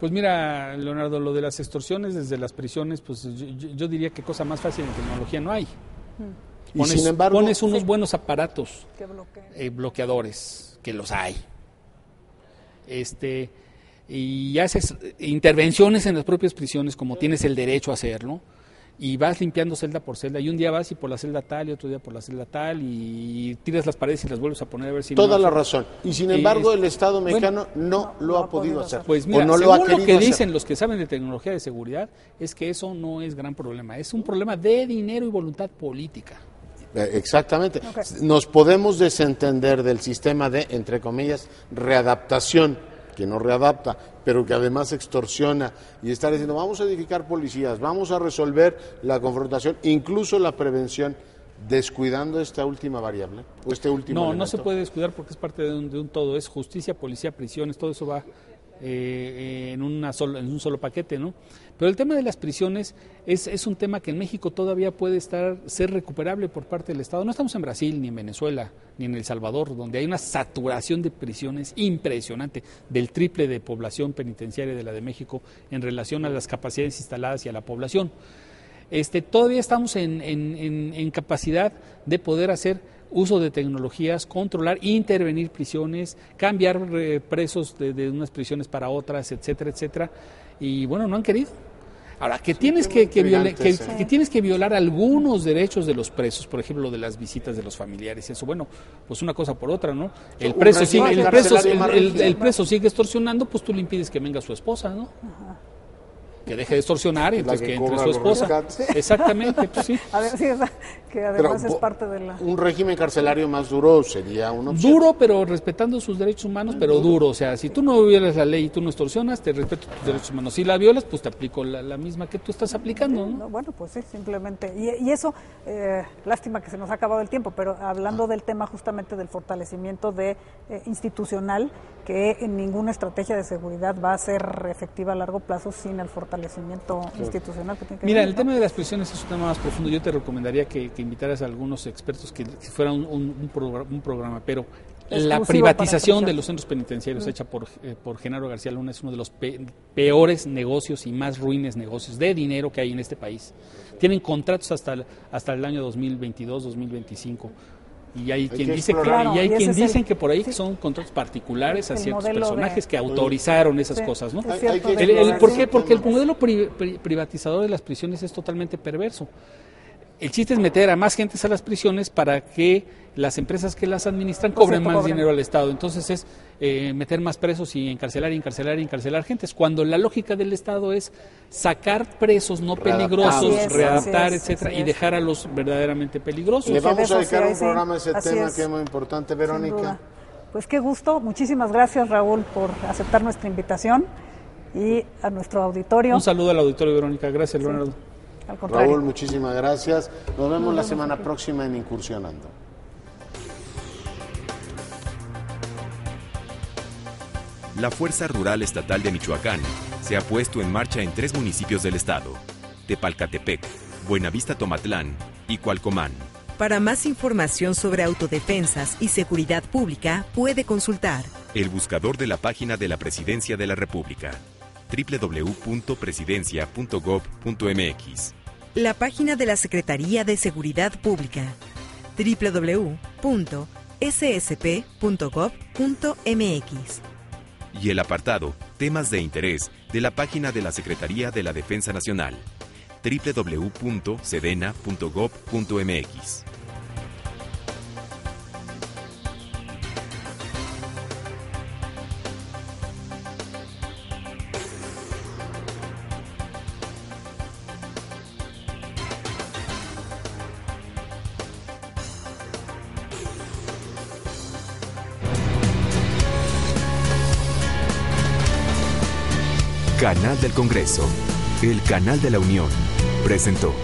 Pues mira, Leonardo, lo de las extorsiones desde las prisiones, pues yo diría que cosa más fácil en tecnología no hay. Y sin embargo, pones unos buenos aparatos bloqueadores, que los hay. Y haces intervenciones en las propias prisiones como tienes el derecho a hacerlo, y vas limpiando celda por celda, y un día vas y por la celda tal y otro día por la celda tal, y tiras las paredes y las vuelves a poner a ver si toda la razón. Y sin embargo el Estado mexicano no lo ha podido hacer. Pues mira, no según lo lo que dicen hacer. los que saben de tecnología de seguridad, es que eso no es gran problema, es un problema de dinero y voluntad política. Exactamente. Nos podemos desentender del sistema de, entre comillas, readaptación, que no readapta, pero que además extorsiona y está diciendo vamos a edificar policías, vamos a resolver la confrontación, incluso la prevención, descuidando esta última variable o este último elemento. No se puede descuidar porque es parte de un todo, es justicia, policía, prisiones, todo eso va en un solo paquete, ¿no? Pero el tema de las prisiones es un tema que en México todavía puede ser recuperable por parte del Estado. No estamos en Brasil, ni en Venezuela, ni en El Salvador, donde hay una saturación de prisiones impresionante, del triple de población penitenciaria de la de México en relación a las capacidades instaladas y a la población. Todavía estamos en capacidad de poder hacer uso de tecnologías, controlar, intervenir prisiones, cambiar presos de unas prisiones para otras, etcétera, etcétera. Y bueno, no han querido. Ahora, que tienes que tienes que violar algunos derechos de los presos, por ejemplo, lo de las visitas de los familiares, eso, bueno, pues una cosa por otra, ¿no? El preso sigue extorsionando, pues tú le impides que venga su esposa, ¿no? Ajá. Que deje de extorsionar y entonces que entre su esposa. Exactamente, pues sí. A ver, sí, que además es parte de la... Un régimen carcelario más duro sería una opción. Duro, pero respetando sus derechos humanos, pero duro. O sea, si tú no violas la ley y tú no extorsionas, te respeto tus derechos humanos. Si la violas, pues te aplico la misma que tú estás aplicando, ¿no? Bueno, pues sí, simplemente. Y eso, lástima que se nos ha acabado el tiempo, pero hablando del tema justamente del fortalecimiento institucional, que en ninguna estrategia de seguridad va a ser efectiva a largo plazo sin el fortalecimiento institucional que tiene que Mira, ver, el tema de las prisiones es un tema más profundo. Yo te recomendaría que invitaras a algunos expertos que fuera un programa, pero la privatización de los centros penitenciarios hecha por Genaro García Luna es uno de los peores negocios y más ruines negocios de dinero que hay en este país. Tienen contratos hasta el año 2022, 2025. Y hay quien dice dicen que por ahí son contratos particulares a ciertos personajes que autorizaron esas cosas, ¿no? ¿Por qué? Porque el modelo privatizador de las prisiones es totalmente perverso. El chiste es meter a más gentes a las prisiones para que las empresas que las administran cobren más dinero al Estado. Entonces es meter más presos y encarcelar gentes, cuando la lógica del Estado es sacar presos no peligrosos, readaptar, etcétera, y dejar a los verdaderamente peligrosos. Le vamos a dedicar un programa a ese tema que es muy importante, Verónica. Pues qué gusto, muchísimas gracias, Raúl, por aceptar nuestra invitación y a nuestro auditorio. Un saludo al auditorio, Verónica. Gracias, Leonardo. Raúl, muchísimas gracias. Nos vemos la semana próxima en Incursionando. La Fuerza Rural Estatal de Michoacán se ha puesto en marcha en 3 municipios del estado: Tepalcatepec, Buenavista Tomatlán y Cualcomán. Para más información sobre autodefensas y seguridad pública, puede consultar el buscador de la página de la Presidencia de la República, www.presidencia.gov.mx. La página de la Secretaría de Seguridad Pública, www.ssp.gov.mx. Y el apartado Temas de Interés de la página de la Secretaría de la Defensa Nacional, www.sedena.gov.mx. Canal del Congreso, el canal de la Unión, presentó.